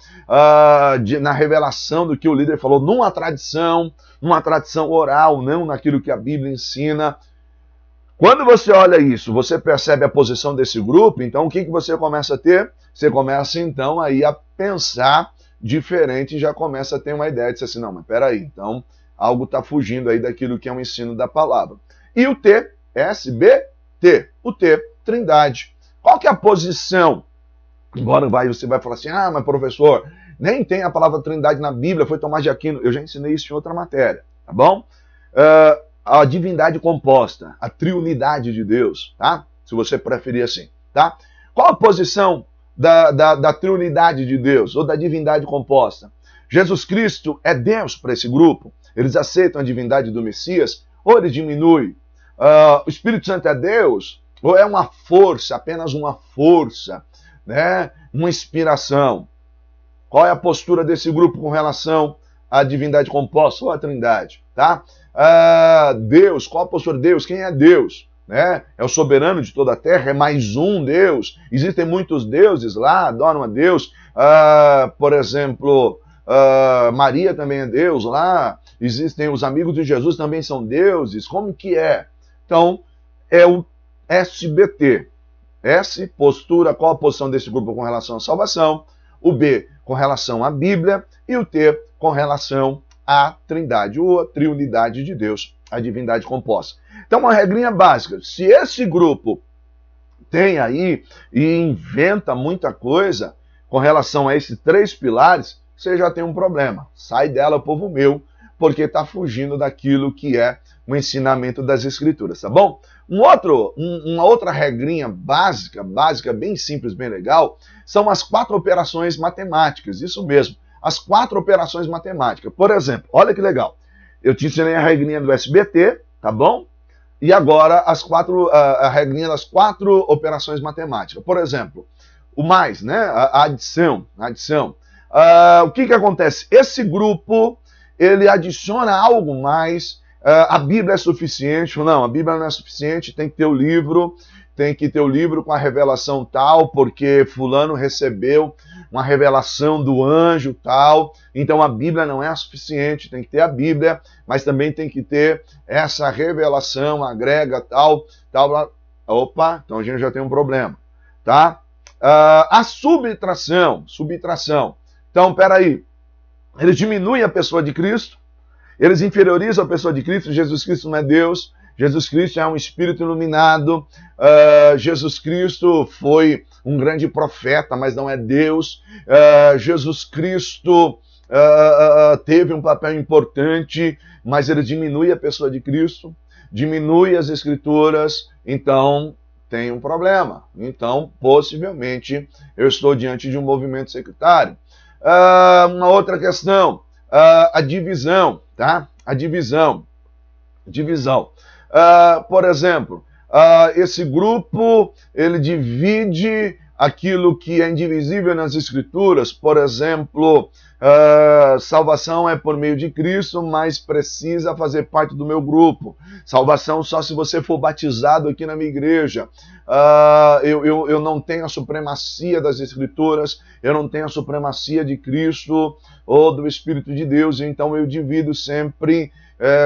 A: na revelação do que o líder falou, numa tradição oral, não naquilo que a Bíblia ensina. Quando você olha isso, você percebe a posição desse grupo, então o que você começa a ter? Você começa então aí a pensar diferente e já começa a ter uma ideia de dizer assim, não, mas peraí, então algo está fugindo aí daquilo que é o ensino da palavra. E o T, SBT, o T, Trindade. Qual que é a posição? Agora você vai falar assim, ah, mas professor, nem tem a palavra Trindade na Bíblia, foi Tomás de Aquino. Eu já ensinei isso em outra matéria, tá bom? A divindade composta, a triunidade de Deus, tá? Se você preferir assim, tá? Qual a posição da triunidade de Deus, ou da divindade composta? Jesus Cristo é Deus para esse grupo? Eles aceitam a divindade do Messias? Ou ele diminui? O Espírito Santo é Deus? Ou é uma força, apenas uma força, né? Uma inspiração? Qual é a postura desse grupo com relação à divindade composta ou à trindade? Tá? Deus, qual a postura de Deus? Quem é Deus? Né? É o soberano de toda a terra? É mais um Deus? Existem muitos deuses lá, adoram a Deus. Por exemplo, Maria também é Deus lá. Existem os amigos de Jesus também são deuses. Como que é? Então, é o SBT. S, postura, qual a posição desse grupo com relação à salvação? O B, com relação à Bíblia, e o T, com relação à Trindade, ou a triunidade de Deus, a divindade composta. Então, uma regrinha básica, se esse grupo tem aí e inventa muita coisa com relação a esses três pilares, você já tem um problema. Sai dela, povo meu, porque está fugindo daquilo que é o ensinamento das Escrituras, tá bom? Uma outra regrinha básica, bem simples, bem legal, são as 4 operações matemáticas, isso mesmo, as 4 operações matemáticas. Por exemplo, olha que legal, eu te ensinei a regrinha do SBT, tá bom? E agora a regrinha das 4 operações matemáticas. Por exemplo, o mais, né? A adição. O que acontece? Esse grupo, ele adiciona algo mais. A Bíblia é suficiente? Não, a Bíblia não é suficiente, tem que ter o livro com a revelação tal, porque fulano recebeu uma revelação do anjo tal, então a Bíblia não é suficiente, tem que ter a Bíblia, mas também tem que ter essa revelação, agrega tal. Opa, então a gente já tem um problema, tá? A subtração. Então, peraí, ele diminui a pessoa de Cristo, eles inferiorizam a pessoa de Cristo. Jesus Cristo não é Deus, Jesus Cristo é um espírito iluminado, Jesus Cristo foi um grande profeta, mas não é Deus, Jesus Cristo teve um papel importante, mas ele diminui a pessoa de Cristo, diminui as Escrituras, então tem um problema. Então, possivelmente, eu estou diante de um movimento sectário. Uma outra questão, a divisão, tá? A divisão. Por exemplo, esse grupo, ele divide aquilo que é indivisível nas Escrituras. Por exemplo, salvação é por meio de Cristo, mas precisa fazer parte do meu grupo. Salvação só se você for batizado aqui na minha igreja. Eu não tenho a supremacia das Escrituras, eu não tenho a supremacia de Cristo ou do Espírito de Deus, então eu divido sempre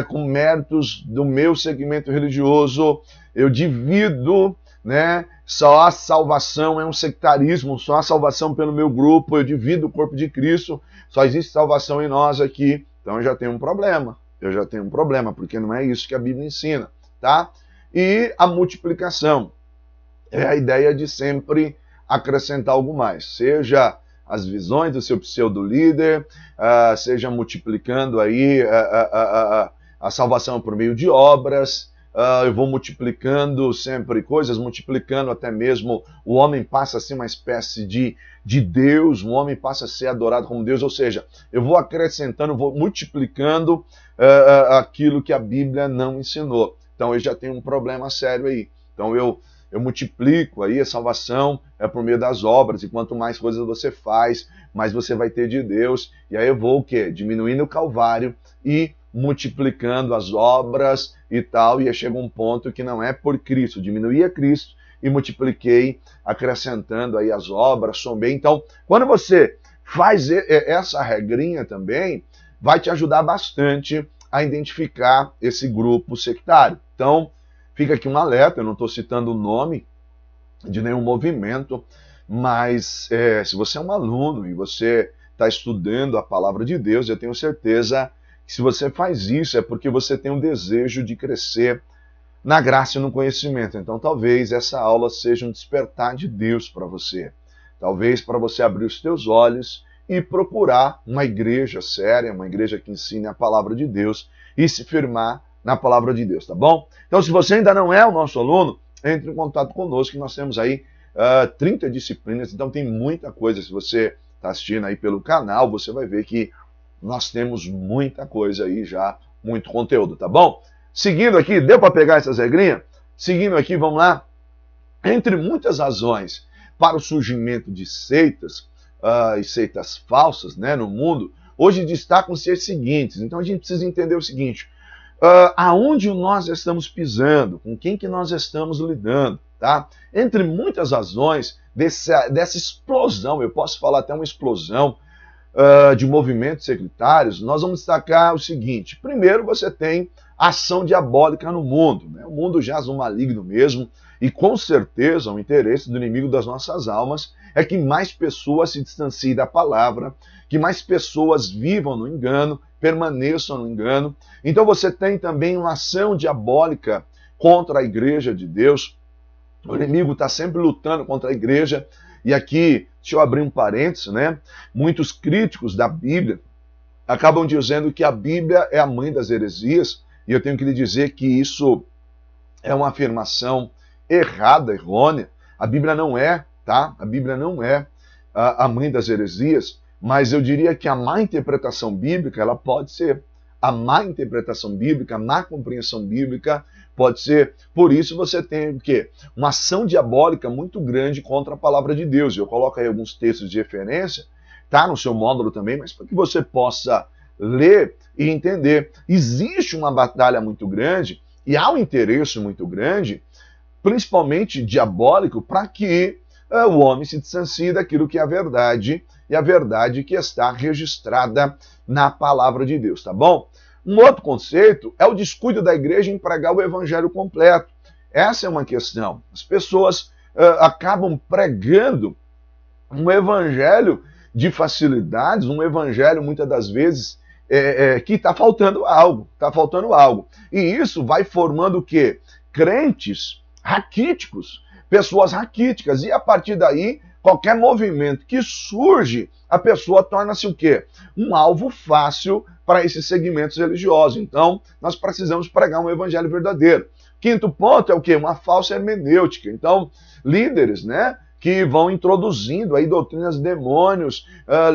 A: com méritos do meu segmento religioso, eu divido, né? Só a salvação é um sectarismo, só a salvação pelo meu grupo, eu divido o corpo de Cristo, só existe salvação em nós aqui, então eu já tenho um problema, porque não é isso que a Bíblia ensina, tá? E a multiplicação é a ideia de sempre acrescentar algo mais, seja as visões do seu pseudo-líder, seja multiplicando aí a salvação por meio de obras. Eu vou multiplicando sempre coisas, multiplicando até mesmo o homem passa a ser uma espécie de Deus, o homem passa a ser adorado como Deus, ou seja, eu vou acrescentando, vou multiplicando aquilo que a Bíblia não ensinou. Então eu já tenho um problema sério aí. Então eu multiplico aí a salvação por meio das obras, e quanto mais coisas você faz, mais você vai ter de Deus, e aí eu vou o quê? Diminuindo o Calvário e multiplicando as obras e tal, e aí chega um ponto que não é por Cristo, diminuí a Cristo e multipliquei, acrescentando aí as obras, somei. Então, quando você faz essa regrinha também, vai te ajudar bastante a identificar esse grupo sectário. Então, fica aqui um alerta, eu não estou citando o nome de nenhum movimento, mas se você é um aluno e você está estudando a palavra de Deus. Eu tenho certeza que se você faz isso é porque você tem um desejo de crescer na graça e no conhecimento. Então talvez essa aula seja um despertar de Deus para você. Talvez para você abrir os teus olhos e procurar uma igreja séria, uma igreja que ensine a palavra de Deus e se firmar na palavra de Deus, tá bom? Então se você ainda não é o nosso aluno, entre em contato conosco, que nós temos aí 30 disciplinas, então tem muita coisa. Se você está assistindo aí pelo canal, você vai ver que nós temos muita coisa aí já, muito conteúdo, tá bom? Seguindo aqui, deu para pegar essas regrinhas? Seguindo aqui, vamos lá. Entre muitas razões para o surgimento de seitas e seitas falsas, né, no mundo, hoje destacam-se as seguintes. Então a gente precisa entender o seguinte: aonde nós estamos pisando, com quem que nós estamos lidando, tá? Entre muitas razões dessa explosão, eu posso falar até uma explosão de movimentos sectários, nós vamos destacar o seguinte. Primeiro, você tem ação diabólica no mundo, né? O mundo jaz no maligno mesmo, e com certeza o interesse do inimigo das nossas almas é que mais pessoas se distanciem da palavra, que mais pessoas vivam no engano, permaneçam no engano. Então você tem também uma ação diabólica contra a igreja de Deus. O inimigo está sempre lutando contra a igreja. E aqui, deixa eu abrir um parênteses, né? Muitos críticos da Bíblia acabam dizendo que a Bíblia é a mãe das heresias, e eu tenho que lhe dizer que isso é uma afirmação errada, errônea. A Bíblia não é, tá? A Bíblia não é a mãe das heresias, mas eu diria que a má interpretação bíblica, ela pode ser. A má interpretação bíblica, a má compreensão bíblica pode ser. Por isso você tem o quê? Uma ação diabólica muito grande contra a palavra de Deus. Eu coloco aí alguns textos de referência, tá no seu módulo também, mas para que você possa ler e entender. Existe uma batalha muito grande e há um interesse muito grande, principalmente diabólico, para que o homem se distancie daquilo que é a verdade, e a verdade que está registrada na palavra de Deus, tá bom? Um outro conceito é o descuido da igreja em pregar o evangelho completo. Essa é uma questão. As pessoas acabam pregando um evangelho de facilidades, um evangelho muitas das vezes que está faltando algo, E isso vai formando o quê? Crentes raquíticos, pessoas raquíticas, e a partir daí, qualquer movimento que surge, a pessoa torna-se o quê? Um alvo fácil para esses segmentos religiosos. Então, nós precisamos pregar um evangelho verdadeiro. Quinto ponto é o quê? Uma falsa hermenêutica. Então, líderes, né, que vão introduzindo aí doutrinas demônios,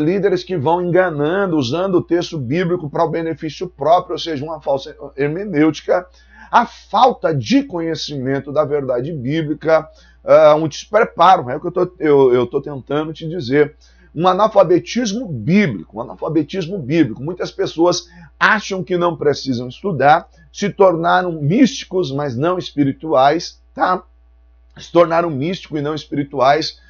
A: líderes que vão enganando, usando o texto bíblico para o benefício próprio, ou seja, uma falsa hermenêutica. A falta de conhecimento da verdade bíblica, um despreparo, é o que eu estou tentando te dizer. Um analfabetismo bíblico, Muitas pessoas acham que não precisam estudar, se tornaram místicos, mas não espirituais, tá? Se tornaram místicos e não espirituais,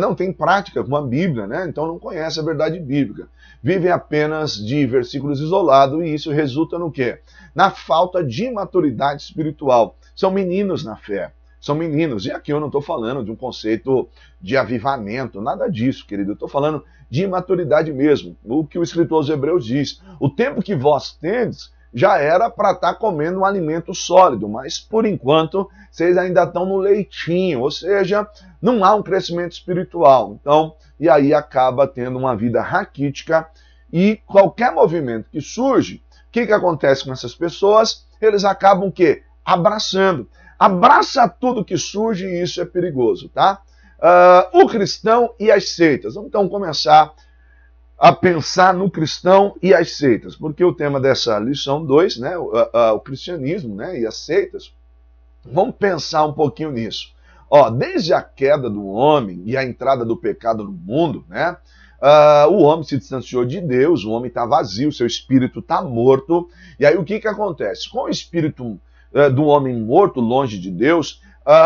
A: não tem prática com a Bíblia, né? Então não conhece a verdade bíblica. Vivem apenas de versículos isolados, e isso resulta no quê? Na falta de maturidade espiritual. São meninos na fé. São meninos. E aqui eu não estou falando de um conceito de avivamento, nada disso, querido. Eu estou falando de imaturidade mesmo. O que o escritor aos Hebreus diz. O tempo que vós tendes já era para estar comendo um alimento sólido, mas por enquanto vocês ainda estão no leitinho, ou seja, não há um crescimento espiritual. Então, e aí acaba tendo uma vida raquítica, e qualquer movimento que surge, o que acontece com essas pessoas? Eles acabam o quê? Abraçando. Abraça tudo que surge, e isso é perigoso, tá? O cristão e as seitas. Vamos então começar a pensar no cristão e as seitas, porque o tema dessa lição 2, né, o cristianismo, né, e as seitas, vamos pensar um pouquinho nisso. Desde a queda do homem e a entrada do pecado no mundo, né, o homem se distanciou de Deus, o homem está vazio, seu espírito está morto, e aí o que acontece? Com o espírito do homem morto, longe de Deus,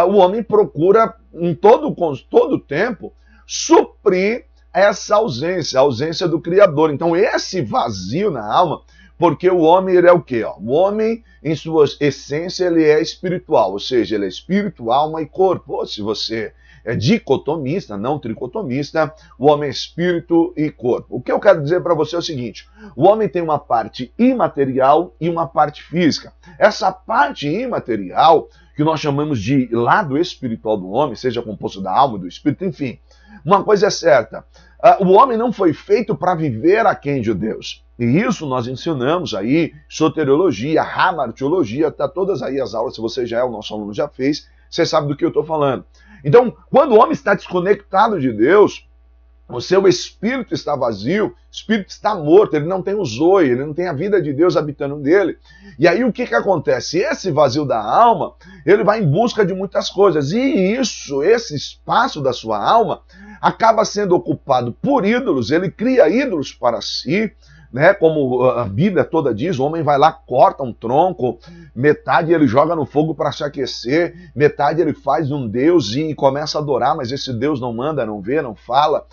A: o homem procura em todo tempo suprir essa ausência, a ausência do Criador. Então esse vazio na alma, porque o homem ele é o quê? O homem, em sua essência, ele é espiritual, ou seja, ele é espírito, alma e corpo. Se você é dicotomista, não tricotomista, o homem é espírito e corpo. O que eu quero dizer para você é o seguinte, o homem tem uma parte imaterial e uma parte física. Essa parte imaterial, que nós chamamos de lado espiritual do homem, seja composto da alma, do espírito, enfim, uma coisa é certa, o homem não foi feito para viver aquém de Deus. E isso nós ensinamos aí, soteriologia, hamartiologia, tá todas aí as aulas, se você já é o nosso aluno, já fez, você sabe do que eu estou falando. Então, quando o homem está desconectado de Deus, o seu espírito está vazio, o espírito está morto, ele não tem o zoe, ele não tem a vida de Deus habitando nele. E aí o que acontece? Esse vazio da alma, ele vai em busca de muitas coisas. E isso, esse espaço da sua alma, acaba sendo ocupado por ídolos, ele cria ídolos para si, né? Como a Bíblia toda diz, o homem vai lá, corta um tronco, metade ele joga no fogo para se aquecer, metade ele faz um Deus e começa a adorar, mas esse Deus não manda, não vê, não fala.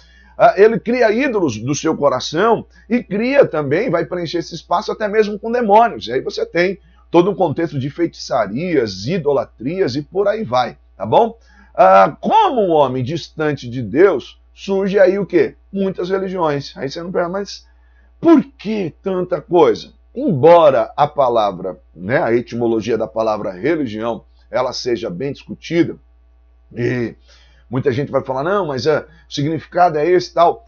A: Ele cria ídolos do seu coração e cria também, vai preencher esse espaço até mesmo com demônios. E aí você tem todo um contexto de feitiçarias, idolatrias e por aí vai, tá bom? Como um homem distante de Deus, surge aí o quê? Muitas religiões. Aí você não pergunta, mas por que tanta coisa? Embora a palavra, né, a etimologia da palavra religião, ela seja bem discutida, e muita gente vai falar, não, mas o significado é esse e tal.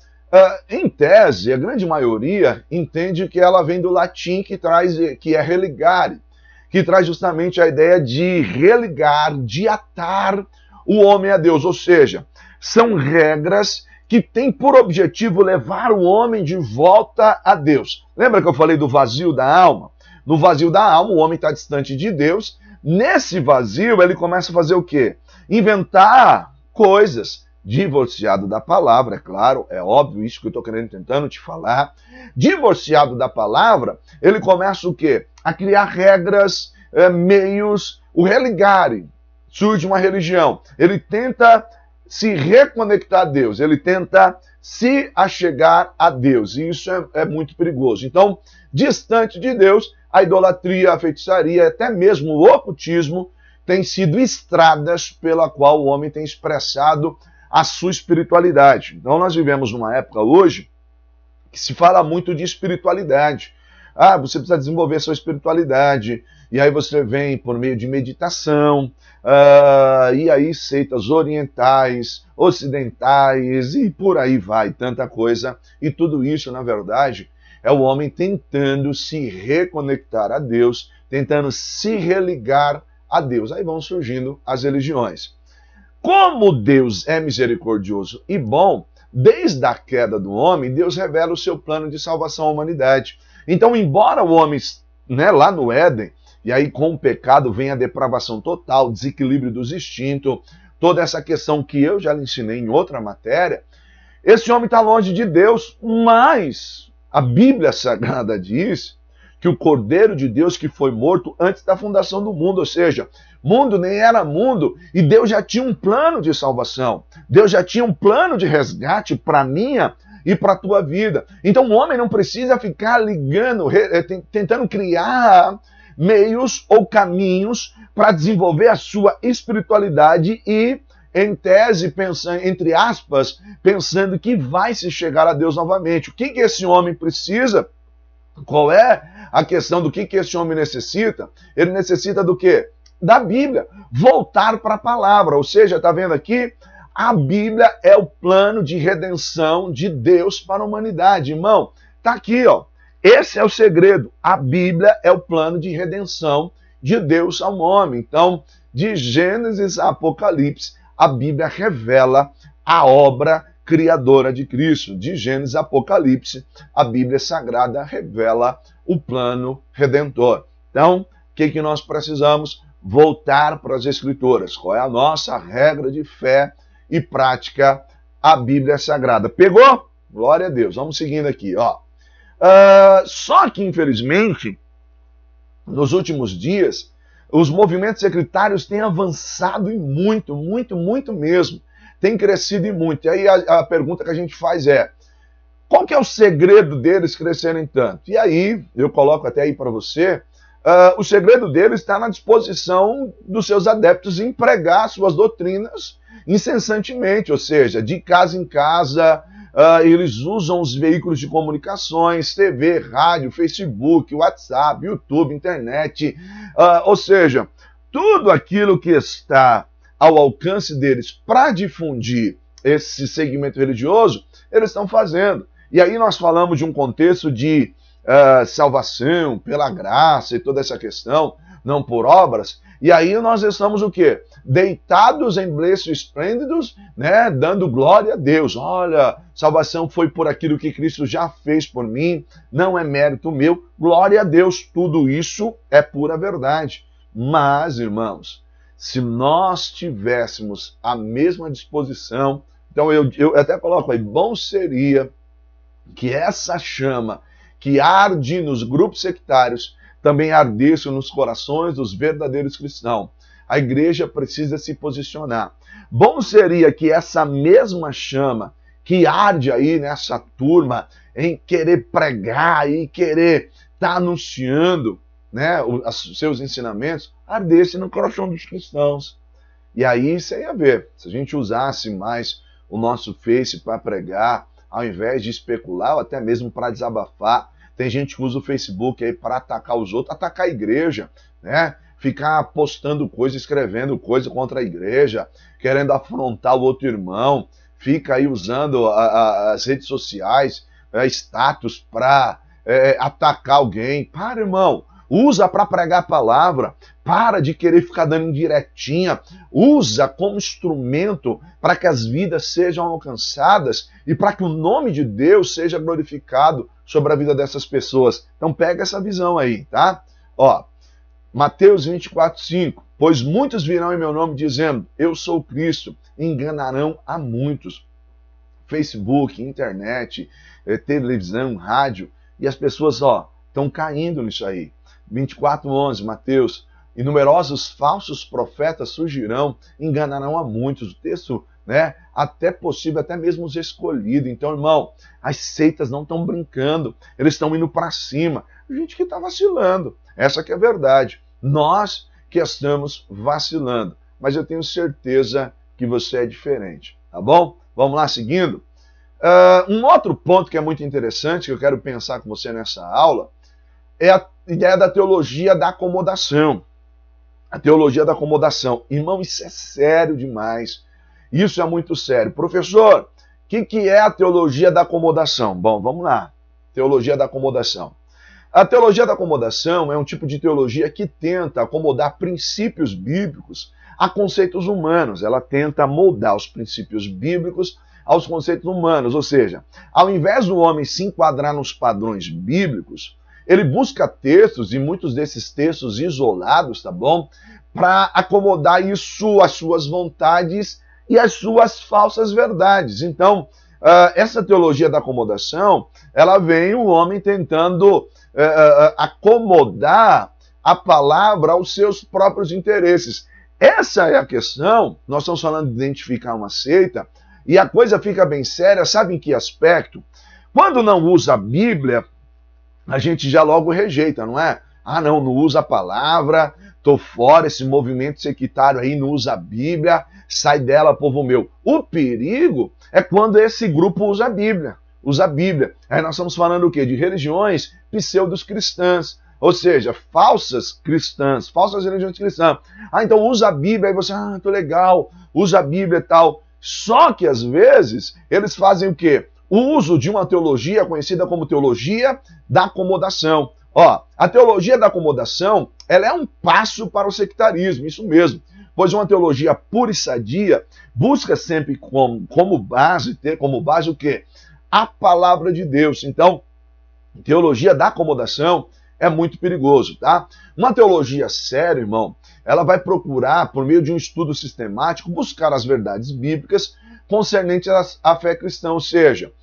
A: Em tese, a grande maioria entende que ela vem do latim que é religare, que traz justamente a ideia de religar, de atar o homem a Deus. Ou seja, são regras que têm por objetivo levar o homem de volta a Deus. Lembra que eu falei do vazio da alma? No vazio da alma, o homem está distante de Deus. Nesse vazio, ele começa a fazer o quê? Inventar coisas, divorciado da palavra, é claro, é óbvio isso que eu estou tentando te falar. Divorciado da palavra, ele começa o quê? A criar regras, meios, o religare. Surge uma religião. Ele tenta se reconectar a Deus, ele tenta se achegar a Deus, e isso é muito perigoso. Então, distante de Deus, a idolatria, a feitiçaria, até mesmo o ocultismo, têm sido estradas pela qual o homem tem expressado a sua espiritualidade. Então nós vivemos numa época hoje que se fala muito de espiritualidade. Você precisa desenvolver sua espiritualidade, e aí você vem por meio de meditação, e aí seitas orientais, ocidentais, e por aí vai, tanta coisa. E tudo isso, na verdade, é o homem tentando se reconectar a Deus, tentando se religar a Deus. Aí vão surgindo as religiões. Como Deus é misericordioso e bom, desde a queda do homem, Deus revela o seu plano de salvação à humanidade. Então, embora o homem, lá no Éden, e aí com o pecado vem a depravação total, desequilíbrio dos instintos, toda essa questão que eu já lhe ensinei em outra matéria, esse homem está longe de Deus, mas a Bíblia Sagrada diz que o Cordeiro de Deus que foi morto antes da fundação do mundo, ou seja, mundo nem era mundo, e Deus já tinha um plano de salvação, Deus já tinha um plano de resgate para a minha e para a tua vida. Então o homem não precisa ficar ligando, tentando criar meios ou caminhos para desenvolver a sua espiritualidade e, em tese, pensando, entre aspas, pensando que vai se chegar a Deus novamente. O que esse homem precisa? Qual é a questão do que esse homem necessita? Ele necessita do quê? Da Bíblia. Voltar para a palavra. Ou seja, está vendo aqui? A Bíblia é o plano de redenção de Deus para a humanidade. Irmão, está aqui, ó. Esse é o segredo. A Bíblia é o plano de redenção de Deus ao homem. Então, de Gênesis a Apocalipse, a Bíblia revela a obra criadora de Cristo. De Gênesis a Apocalipse, a Bíblia Sagrada revela o plano redentor. Então, o que nós precisamos? Voltar para as Escrituras. Qual é a nossa regra de fé e prática? A Bíblia Sagrada. Pegou? Glória a Deus. Vamos seguindo aqui, ó. Só que, infelizmente, nos últimos dias, os movimentos sectários têm avançado e muito, muito, muito mesmo. Tem crescido e muito. E aí a pergunta que a gente faz é, qual que é o segredo deles crescerem tanto? E aí, eu coloco até aí para você, o segredo deles está na disposição dos seus adeptos em pregar suas doutrinas incessantemente, ou seja, de casa em casa, eles usam os veículos de comunicações, TV, rádio, Facebook, WhatsApp, YouTube, internet, ou seja, tudo aquilo que está ao alcance deles para difundir esse segmento religioso, eles estão fazendo. E aí nós falamos de um contexto de salvação pela graça e toda essa questão, não por obras, e aí nós estamos o quê? Deitados em berços esplêndidos, né, dando glória a Deus. Olha, salvação foi por aquilo que Cristo já fez por mim, não é mérito meu, glória a Deus, tudo isso é pura verdade. Mas, irmãos, se nós tivéssemos a mesma disposição, então eu até coloco aí, bom seria que essa chama que arde nos grupos sectários também ardesse nos corações dos verdadeiros cristãos. A igreja precisa se posicionar. Bom seria que essa mesma chama que arde aí nessa turma em querer pregar e querer estar anunciando, né, os seus ensinamentos, ardesse no coração dos cristãos. E aí você ia ver, se a gente usasse mais o nosso Face para pregar, ao invés de especular ou até mesmo para desabafar. Tem gente que usa o Facebook aí para atacar os outros, atacar a igreja, né? Ficar postando coisa, escrevendo coisa contra a igreja, querendo afrontar o outro irmão, fica aí usando as redes sociais, status para atacar alguém. Para, irmão, usa para pregar a palavra, para de querer ficar dando indiretinha, usa como instrumento para que as vidas sejam alcançadas e para que o nome de Deus seja glorificado sobre a vida dessas pessoas. Então pega essa visão aí, tá? Ó, Mateus 24:5, pois muitos virão em meu nome dizendo, eu sou Cristo, e enganarão a muitos. Facebook, internet, televisão, rádio, e as pessoas, estão caindo nisso aí. 24:11, Mateus, e numerosos falsos profetas surgirão, enganarão a muitos. O texto, né, até possível, até mesmo os escolhidos. Então, irmão, as seitas não estão brincando, eles estão indo para cima. Gente que está vacilando, essa que é a verdade. Nós que estamos vacilando, mas eu tenho certeza que você é diferente, tá bom? Vamos lá, seguindo. Um outro ponto que é muito interessante, que eu quero pensar com você nessa aula, é a ideia da teologia da acomodação. A teologia da acomodação. Irmão, isso é sério demais. Isso é muito sério. Professor, o que é a teologia da acomodação? Bom, vamos lá. Teologia da acomodação. A teologia da acomodação é um tipo de teologia que tenta acomodar princípios bíblicos a conceitos humanos. Ela tenta moldar os princípios bíblicos aos conceitos humanos. Ou seja, ao invés do homem se enquadrar nos padrões bíblicos, ele busca textos, e muitos desses textos isolados, tá bom? Para acomodar isso às suas vontades e às suas falsas verdades. Então, essa teologia da acomodação, ela vem o homem tentando acomodar a palavra aos seus próprios interesses. Essa é a questão. Nós estamos falando de identificar uma seita, e a coisa fica bem séria, sabe em que aspecto? Quando não usa a Bíblia, a gente já logo rejeita, não é? Não usa a palavra, tô fora, esse movimento sectário aí não usa a Bíblia, sai dela, povo meu. O perigo é quando esse grupo usa a Bíblia. Aí nós estamos falando o quê? De religiões pseudos cristãs, ou seja, falsas cristãs, falsas religiões cristãs. Então usa a Bíblia, aí você, tô legal, usa a Bíblia e tal. Só que às vezes eles fazem o quê? O uso de uma teologia conhecida como teologia da acomodação. A teologia da acomodação, ela é um passo para o sectarismo, isso mesmo. Pois uma teologia pura e sadia busca sempre como base, ter como base o quê? A palavra de Deus. Então, teologia da acomodação é muito perigoso, tá? Uma teologia séria, irmão, ela vai procurar, por meio de um estudo sistemático, buscar as verdades bíblicas concernentes à fé cristã, ou seja,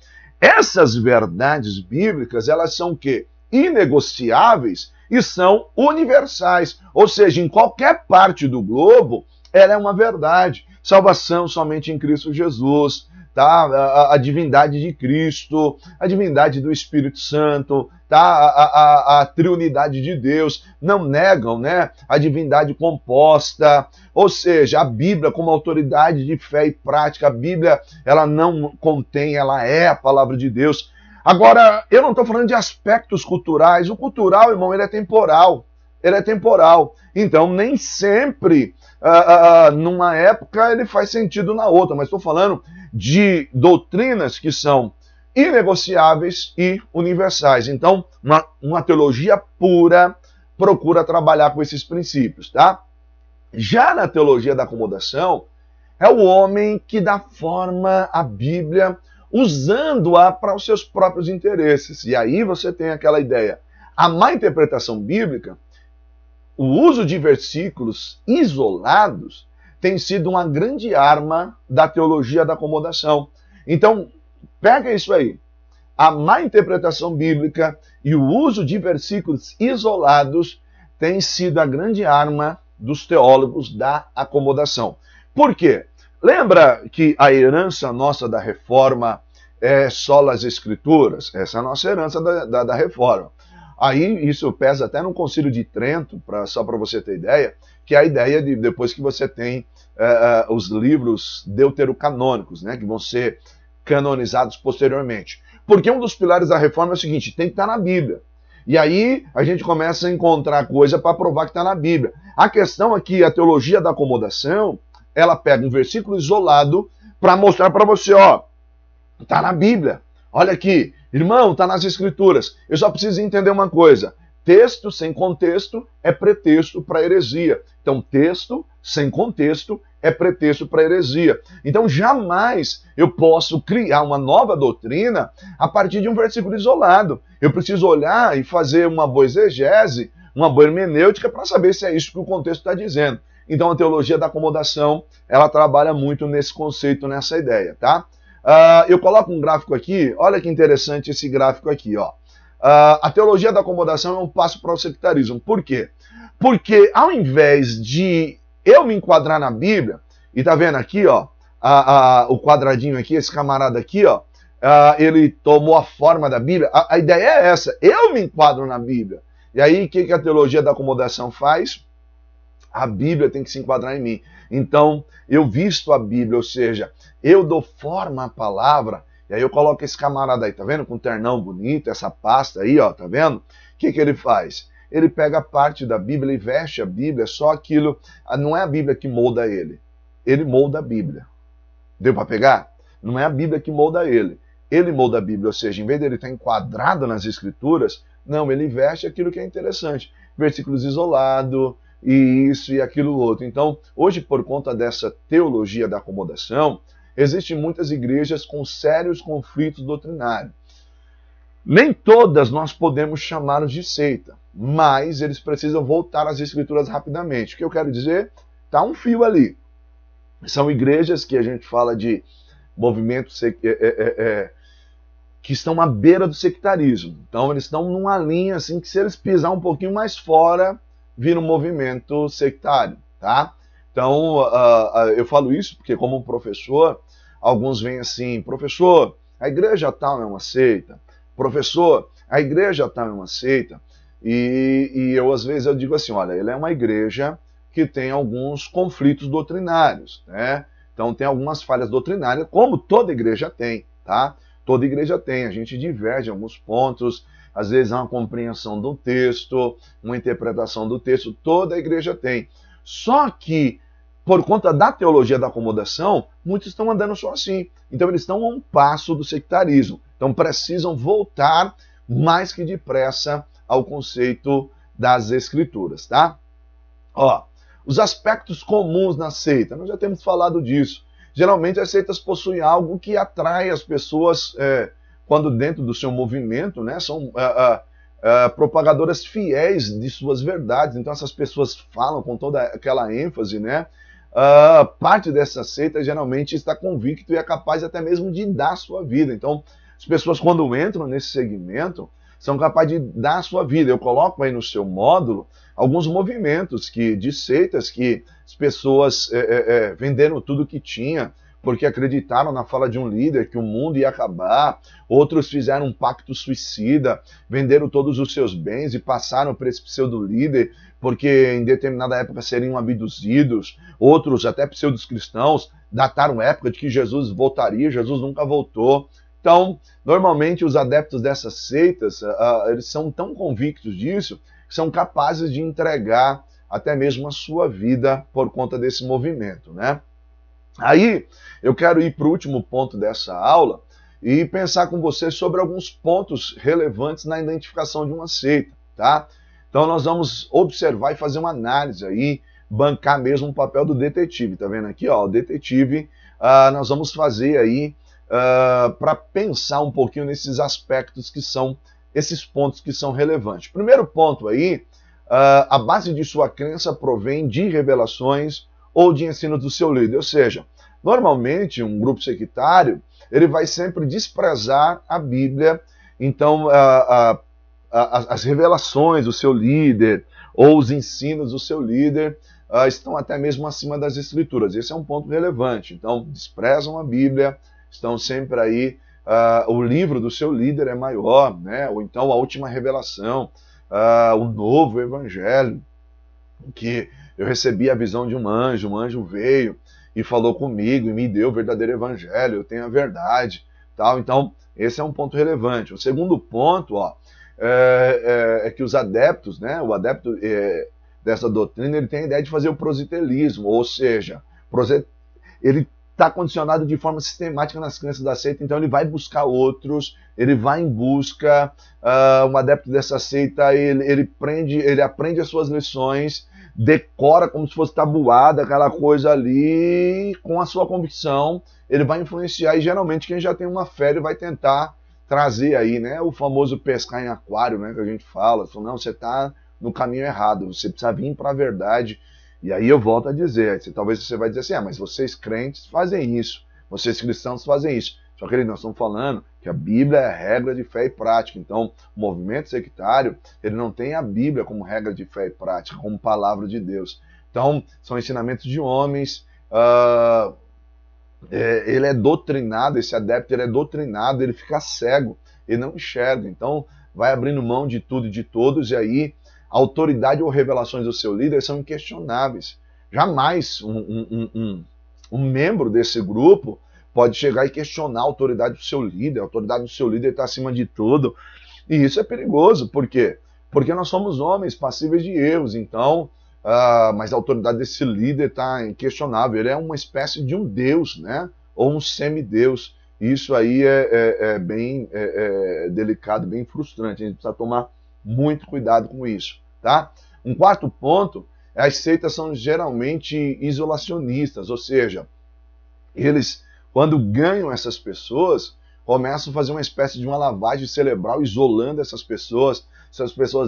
A: essas verdades bíblicas, elas são o quê? Inegociáveis e são universais. Ou seja, em qualquer parte do globo, ela é uma verdade. Salvação somente em Cristo Jesus, tá? A divindade de Cristo, a divindade do Espírito Santo, tá? A triunidade de Deus, não negam, né, a divindade composta, ou seja, a Bíblia como autoridade de fé e prática, a Bíblia, ela não contém, ela é a palavra de Deus. Agora, eu não estou falando de aspectos culturais, o cultural, irmão, ele é temporal, então nem sempre, numa época, ele faz sentido na outra, mas estou falando de doutrinas que são inegociáveis e universais. Então, uma teologia pura procura trabalhar com esses princípios, tá? Já na teologia da acomodação, é o homem que dá forma à Bíblia usando-a para os seus próprios interesses. E aí você tem aquela ideia. A má interpretação bíblica, o uso de versículos isolados, tem sido uma grande arma da teologia da acomodação. Então, pega isso aí. A má interpretação bíblica e o uso de versículos isolados tem sido a grande arma dos teólogos da acomodação. Por quê? Lembra que a herança nossa da reforma é sola as escrituras? Essa é a nossa herança da reforma. Aí isso pesa até no Concílio de Trento, só para você ter ideia, que é a ideia de depois que você tem os livros deuterocanônicos, né, que vão ser canonizados posteriormente. Porque um dos pilares da reforma é o seguinte, tem que estar na Bíblia. E aí a gente começa a encontrar coisa para provar que está na Bíblia. A questão é que a teologia da acomodação, ela pega um versículo isolado para mostrar para você, ó, está na Bíblia. Olha aqui, irmão, está nas Escrituras. Eu só preciso entender uma coisa. Texto sem contexto é pretexto para heresia. Então, texto sem contexto é pretexto para heresia. Então, jamais eu posso criar uma nova doutrina a partir de um versículo isolado. Eu preciso olhar e fazer uma boa exegese, uma boa hermenêutica para saber se é isso que o contexto está dizendo. Então, a teologia da acomodação, ela trabalha muito nesse conceito, nessa ideia, tá? Eu coloco um gráfico aqui, olha que interessante esse gráfico aqui, ó. A teologia da acomodação é um passo para o sectarismo. Por quê? Porque ao invés de eu me enquadrar na Bíblia, e tá vendo aqui, ó, o quadradinho aqui, esse camarada aqui, ó, ele tomou a forma da Bíblia. A ideia é essa, eu me enquadro na Bíblia. E aí, o que a teologia da acomodação faz? A Bíblia tem que se enquadrar em mim. Então, eu visto a Bíblia, ou seja, eu dou forma à palavra, e aí eu coloco esse camarada aí, tá vendo? Com um ternão bonito, essa pasta aí, ó, tá vendo? O que ele faz? Ele pega parte da Bíblia e veste a Bíblia, só aquilo, não é a Bíblia que molda ele molda a Bíblia. Deu para pegar? Não é a Bíblia que molda ele molda a Bíblia, ou seja, em vez dele estar enquadrado nas Escrituras, não, ele veste aquilo que é interessante, versículos isolados, e isso e aquilo outro. Então, hoje, por conta dessa teologia da acomodação, existem muitas igrejas com sérios conflitos doutrinários. Nem todas nós podemos chamá-los de seita, mas eles precisam voltar às Escrituras rapidamente. O que eu quero dizer? Está um fio ali. São igrejas que a gente fala de movimentos que estão à beira do sectarismo. Então, eles estão numa linha assim que se eles pisar um pouquinho mais fora, vira um movimento sectário, tá? Então, eu falo isso porque como professor, alguns vêm assim, professor, a igreja tal é uma seita, professor, a igreja tal é uma seita, e eu às vezes eu digo assim, olha, ele é uma igreja que tem alguns conflitos doutrinários, né? Então tem algumas falhas doutrinárias, como toda igreja tem, tá? Toda igreja tem, a gente diverge em alguns pontos, às vezes há uma compreensão do texto, uma interpretação do texto, toda a igreja tem. Só que, por conta da teologia da acomodação, muitos estão andando só assim. Então eles estão a um passo do sectarismo. Então precisam voltar mais que depressa ao conceito das Escrituras, tá? Ó, os aspectos comuns na seita, nós já temos falado disso. Geralmente as seitas possuem algo que atrai as pessoas... quando dentro do seu movimento, né, são propagadoras fiéis de suas verdades. Então essas pessoas falam com toda aquela ênfase, né? Parte dessa seita geralmente está convicto e é capaz até mesmo de dar a sua vida. Então as pessoas quando entram nesse segmento são capazes de dar a sua vida. Eu coloco aí no seu módulo alguns movimentos de seitas que as pessoas venderam tudo que tinha, porque acreditaram na fala de um líder que o mundo ia acabar. Outros fizeram um pacto suicida, venderam todos os seus bens e passaram para esse pseudo-líder, porque em determinada época seriam abduzidos. Outros, até pseudos cristãos, dataram a época de que Jesus voltaria. Jesus nunca voltou. Então, normalmente os adeptos dessas seitas, eles são tão convictos disso, que são capazes de entregar até mesmo a sua vida por conta desse movimento, né? Aí, eu quero ir para o último ponto dessa aula e pensar com você sobre alguns pontos relevantes na identificação de uma seita, tá? Então nós vamos observar e fazer uma análise aí, bancar mesmo o papel do detetive, tá vendo aqui, ó, o detetive, nós vamos fazer aí para pensar um pouquinho nesses aspectos que são, esses pontos que são relevantes. Primeiro ponto aí, a base de sua crença provém de revelações ou de ensino do seu líder, ou seja, normalmente um grupo sectário, ele vai sempre desprezar a Bíblia, então as revelações do seu líder ou os ensinos do seu líder estão até mesmo acima das escrituras. Esse é um ponto relevante. Então, desprezam a Bíblia, estão sempre aí, o livro do seu líder é maior, né? Ou então a última revelação, o novo evangelho, que eu recebi a visão de um anjo veio e falou comigo e me deu o verdadeiro evangelho, eu tenho a verdade, tal. Então, esse é um ponto relevante. O segundo ponto, é que os adeptos, né, o adepto dessa doutrina, ele tem a ideia de fazer o proselitismo, ou seja, ele está condicionado de forma sistemática nas crenças da seita, então ele vai buscar outros, ele vai em busca, um adepto dessa seita, ele aprende as suas lições, decora como se fosse tabuada, aquela coisa ali, com a sua convicção, ele vai influenciar, e geralmente quem já tem uma fé, ele vai tentar trazer aí, né, o famoso pescar em aquário, né, que a gente fala, não, você está no caminho errado, você precisa vir para a verdade. E aí eu volto a dizer, talvez você vai dizer assim, mas vocês crentes fazem isso, vocês cristãos fazem isso. Só que nós estamos falando que a Bíblia é regra de fé e prática. Então, o movimento sectário, ele não tem a Bíblia como regra de fé e prática, como palavra de Deus. Então, são ensinamentos de homens, ele é doutrinado, esse adepto ele é doutrinado, ele fica cego, ele não enxerga. Então, vai abrindo mão de tudo e de todos, e aí a autoridade ou revelações do seu líder são inquestionáveis. Jamais um membro desse grupo pode chegar e questionar a autoridade do seu líder. A autoridade do seu líder está acima de tudo. E isso é perigoso. Por quê? Porque nós somos homens passíveis de erros. Então, mas a autoridade desse líder está inquestionável. Ele é uma espécie de um deus, né? Ou um semideus. Isso aí é bem delicado, bem frustrante. A gente precisa tomar muito cuidado com isso, tá? Um quarto ponto, as seitas são geralmente isolacionistas, ou seja, eles, quando ganham essas pessoas, começam a fazer uma espécie de uma lavagem cerebral, isolando essas pessoas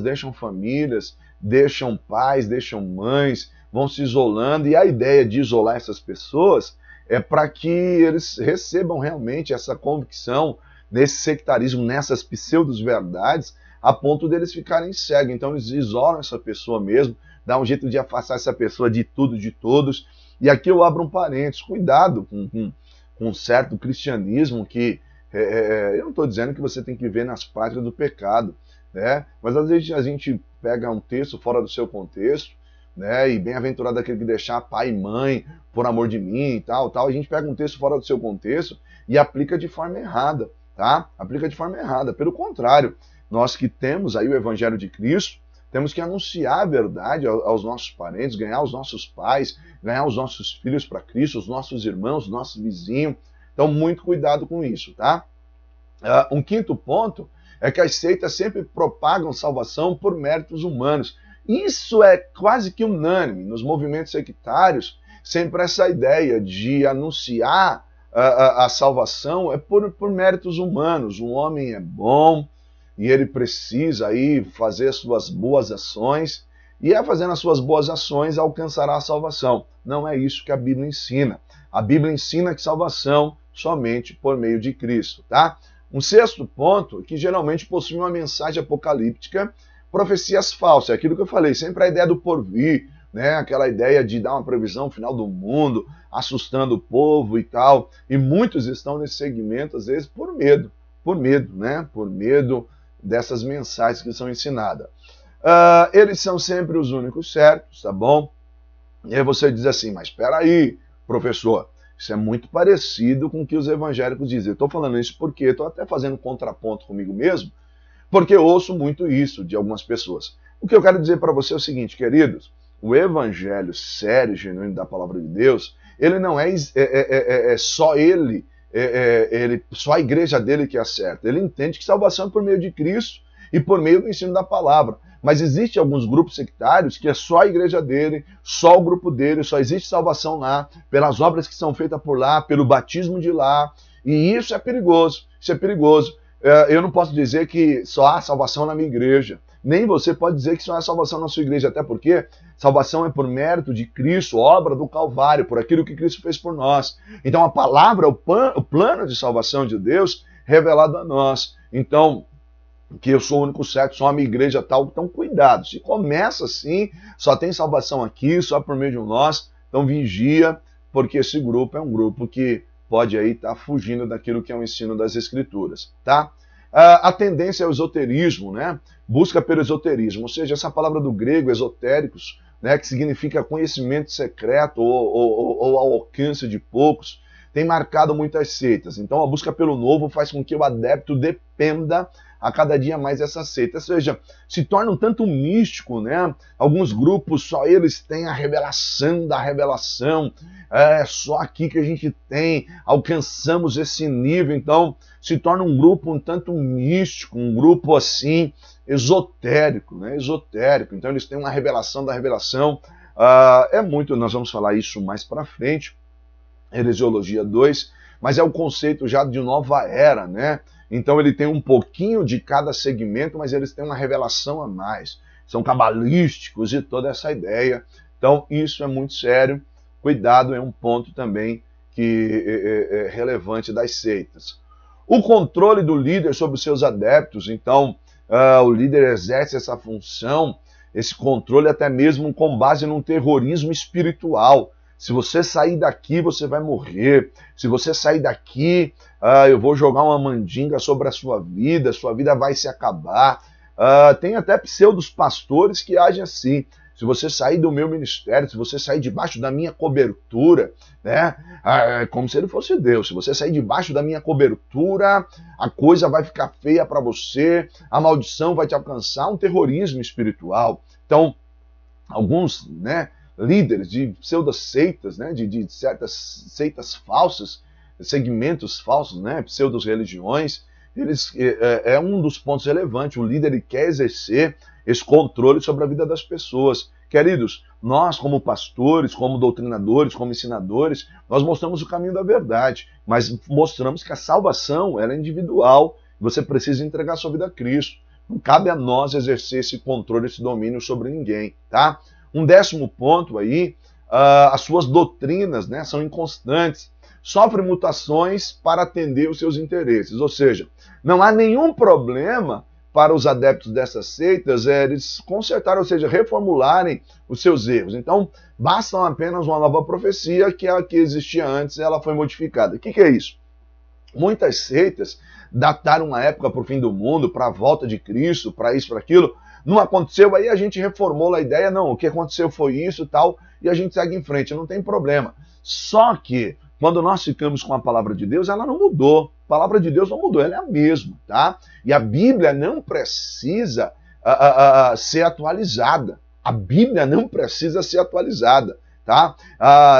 A: deixam famílias, deixam pais, deixam mães, vão se isolando, e a ideia de isolar essas pessoas é para que eles recebam realmente essa convicção nesse sectarismo, nessas pseudo-verdades, a ponto deles ficarem cegos. Então eles isolam essa pessoa mesmo, dá um jeito de afastar essa pessoa de tudo, de todos. E aqui eu abro um parênteses, cuidado com um certo cristianismo que, eu não estou dizendo que você tem que viver nas práticas do pecado, né? Mas às vezes a gente pega um texto fora do seu contexto, né? E bem-aventurado aquele que deixar pai e mãe por amor de mim e tal, a gente pega um texto fora do seu contexto e aplica de forma errada, tá? Aplica de forma errada. Pelo contrário, nós que temos aí o Evangelho de Cristo, temos que anunciar a verdade aos nossos parentes, ganhar os nossos pais, ganhar os nossos filhos para Cristo, os nossos irmãos, os nossos vizinhos. Então, muito cuidado com isso, tá? Um quinto ponto é que as seitas sempre propagam salvação por méritos humanos. Isso é quase que unânime nos movimentos sectários, sempre essa ideia de anunciar a salvação é por méritos humanos. O homem é bom, e ele precisa aí fazer as suas boas ações, e fazendo as suas boas ações alcançará a salvação. Não é isso que a Bíblia ensina. A Bíblia ensina que salvação somente por meio de Cristo, tá? Um sexto ponto, que geralmente possui uma mensagem apocalíptica, profecias falsas, é aquilo que eu falei, sempre a ideia do porvir, né? Aquela ideia de dar uma previsão final do mundo, assustando o povo e tal. E muitos estão nesse segmento, às vezes, por medo, né? Por medo dessas mensagens que são ensinadas. Eles são sempre os únicos certos, tá bom? E aí você diz assim, mas espera aí, professor, isso é muito parecido com o que os evangélicos dizem. Eu estou falando isso porque estou até fazendo contraponto comigo mesmo, porque eu ouço muito isso de algumas pessoas. O que eu quero dizer para você é o seguinte, queridos, o evangelho sério, genuíno da palavra de Deus, ele não é só ele, só a igreja dele que acerta. Ele entende que salvação é por meio de Cristo e por meio do ensino da palavra. Mas existem alguns grupos sectários que é só a igreja dele, só o grupo dele, só existe salvação lá, pelas obras que são feitas por lá, pelo batismo de lá, e isso é perigoso, isso é perigoso. Eu não posso dizer que só há salvação na minha igreja, nem você pode dizer que só há salvação na sua igreja, até porque salvação é por mérito de Cristo, obra do Calvário, por aquilo que Cristo fez por nós. Então a palavra, o plano de salvação de Deus revelado a nós. Então, que eu sou o único certo, só a minha igreja tal, então cuidado. Se começa assim, só tem salvação aqui, só por meio de nós, então vigia, porque esse grupo é um grupo que pode aí estar fugindo daquilo que é o ensino das Escrituras, tá? A tendência é o esoterismo, né? Busca pelo esoterismo, ou seja, essa palavra do grego, esotéricos, né, que significa conhecimento secreto ou ao alcance de poucos, tem marcado muitas seitas. Então a busca pelo novo faz com que o adepto dependa a cada dia mais dessa seita. Ou seja, se torna um tanto místico, né? Alguns grupos, só eles têm a revelação da revelação. É só aqui que a gente tem, alcançamos esse nível. Então, se torna um grupo um tanto místico, um grupo assim, esotérico, né? Esotérico. Então, eles têm uma revelação da revelação. Nós vamos falar isso mais para frente, Heresiologia 2, mas é o conceito já de nova era, né? Então ele tem um pouquinho de cada segmento, mas eles têm uma revelação a mais. São cabalísticos e toda essa ideia. Então isso é muito sério. Cuidado, é um ponto também que é relevante das seitas. O controle do líder sobre os seus adeptos. Então o líder exerce essa função, esse controle até mesmo com base num terrorismo espiritual. Se você sair daqui, você vai morrer. Se você sair daqui, eu vou jogar uma mandinga sobre a sua vida vai se acabar. Tem até pseudos pastores que agem assim. Se você sair do meu ministério, se você sair debaixo da minha cobertura, né? É como se ele fosse Deus. Se você sair debaixo da minha cobertura, a coisa vai ficar feia para você, a maldição vai te alcançar, um terrorismo espiritual. Então, alguns, né, líderes de pseudo-seitas, né, de certas seitas falsas, segmentos falsos, né, pseudo-religiões, é um dos pontos relevantes. O líder ele quer exercer esse controle sobre a vida das pessoas. Queridos, nós como pastores, como doutrinadores, como ensinadores, nós mostramos o caminho da verdade, mas mostramos que a salvação ela é individual, você precisa entregar sua vida a Cristo. Não cabe a nós exercer esse controle, esse domínio sobre ninguém, tá? Um décimo ponto aí, as suas doutrinas, né, são inconstantes, sofrem mutações para atender os seus interesses, ou seja, não há nenhum problema para os adeptos dessas seitas eles consertarem, ou seja, reformularem os seus erros. Então, basta apenas uma nova profecia, que a que existia antes, ela foi modificada. O que é isso? Muitas seitas dataram uma época para o fim do mundo, para a volta de Cristo, para isso, para aquilo. Não aconteceu, aí a gente reformou a ideia, não, o que aconteceu foi isso e tal, e a gente segue em frente, não tem problema. Só que, quando nós ficamos com a palavra de Deus, ela não mudou. A palavra de Deus não mudou, ela é a mesma, tá? E a Bíblia não precisa ser atualizada. A Bíblia não precisa ser atualizada, tá?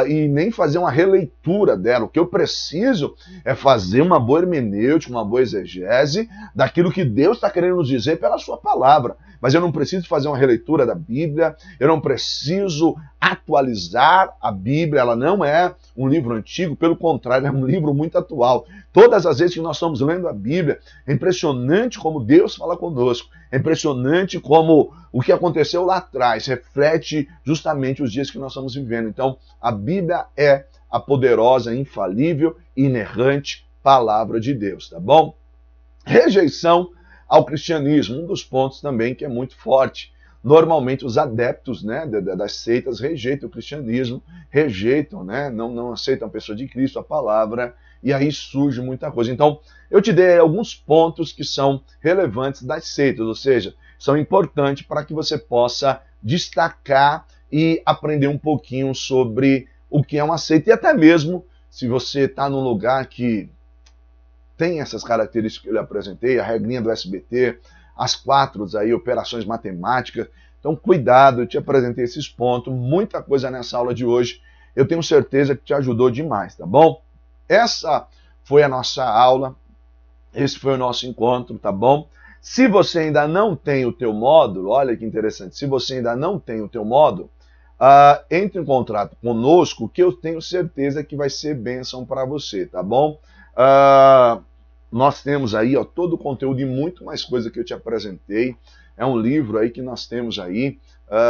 A: E nem fazer uma releitura dela. O que eu preciso é fazer uma boa hermenêutica, uma boa exegese daquilo que Deus está querendo nos dizer pela sua palavra. Mas eu não preciso fazer uma releitura da Bíblia, eu não preciso atualizar a Bíblia, ela não é um livro antigo, pelo contrário, é um livro muito atual. Todas as vezes que nós estamos lendo a Bíblia, é impressionante como Deus fala conosco, é impressionante como o que aconteceu lá atrás reflete justamente os dias que nós estamos vivendo. Então, a Bíblia é a poderosa, infalível, inerrante palavra de Deus, tá bom? Rejeição ao cristianismo, um dos pontos também que é muito forte. normalmente os adeptos, né, das seitas rejeitam o cristianismo, rejeitam, né, não aceitam a pessoa de Cristo, a palavra, e aí surge muita coisa. Então, eu te dei alguns pontos que são relevantes das seitas, ou seja, são importantes para que você possa destacar e aprender um pouquinho sobre o que é uma seita, e até mesmo se você está num lugar que tem essas características que eu lhe apresentei, a regrinha do SBT, as 4 aí, operações matemáticas. Então, cuidado, eu te apresentei esses pontos, muita coisa nessa aula de hoje. Eu tenho certeza que te ajudou demais, tá bom? Essa foi a nossa aula, esse foi o nosso encontro, tá bom? Se você ainda não tem o teu módulo, olha que interessante, se você ainda não tem o teu módulo, entre em contato conosco, que eu tenho certeza que vai ser bênção para você, tá bom? Nós temos aí todo o conteúdo e muito mais coisa que eu te apresentei. É um livro aí que nós temos aí,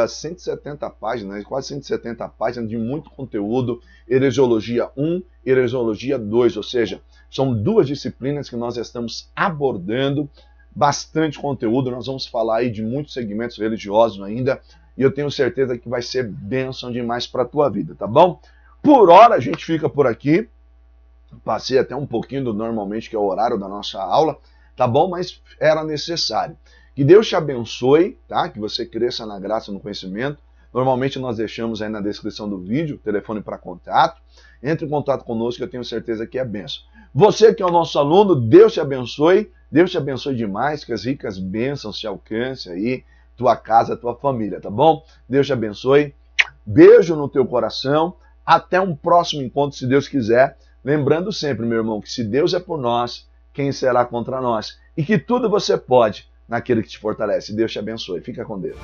A: 170 páginas, quase 170 páginas de muito conteúdo, Heresiologia 1, Heresiologia 2, ou seja, são 2 disciplinas que nós estamos abordando, bastante conteúdo, nós vamos falar aí de muitos segmentos religiosos ainda, e eu tenho certeza que vai ser bênção demais para a tua vida, tá bom? Por hora a gente fica por aqui. Passei até um pouquinho do normalmente, que é o horário da nossa aula, tá bom? Mas era necessário. Que Deus te abençoe, tá? Que você cresça na graça e no conhecimento. Normalmente nós deixamos aí na descrição do vídeo o telefone para contato. Entre em contato conosco, que eu tenho certeza que é bênção. Você que é o nosso aluno, Deus te abençoe. Deus te abençoe demais, que as ricas bênçãos te alcancem aí, tua casa, tua família, tá bom? Deus te abençoe. Beijo no teu coração. Até um próximo encontro, se Deus quiser. Lembrando sempre, meu irmão, que se Deus é por nós, quem será contra nós? E que tudo você pode naquele que te fortalece. Deus te abençoe. Fica com Deus.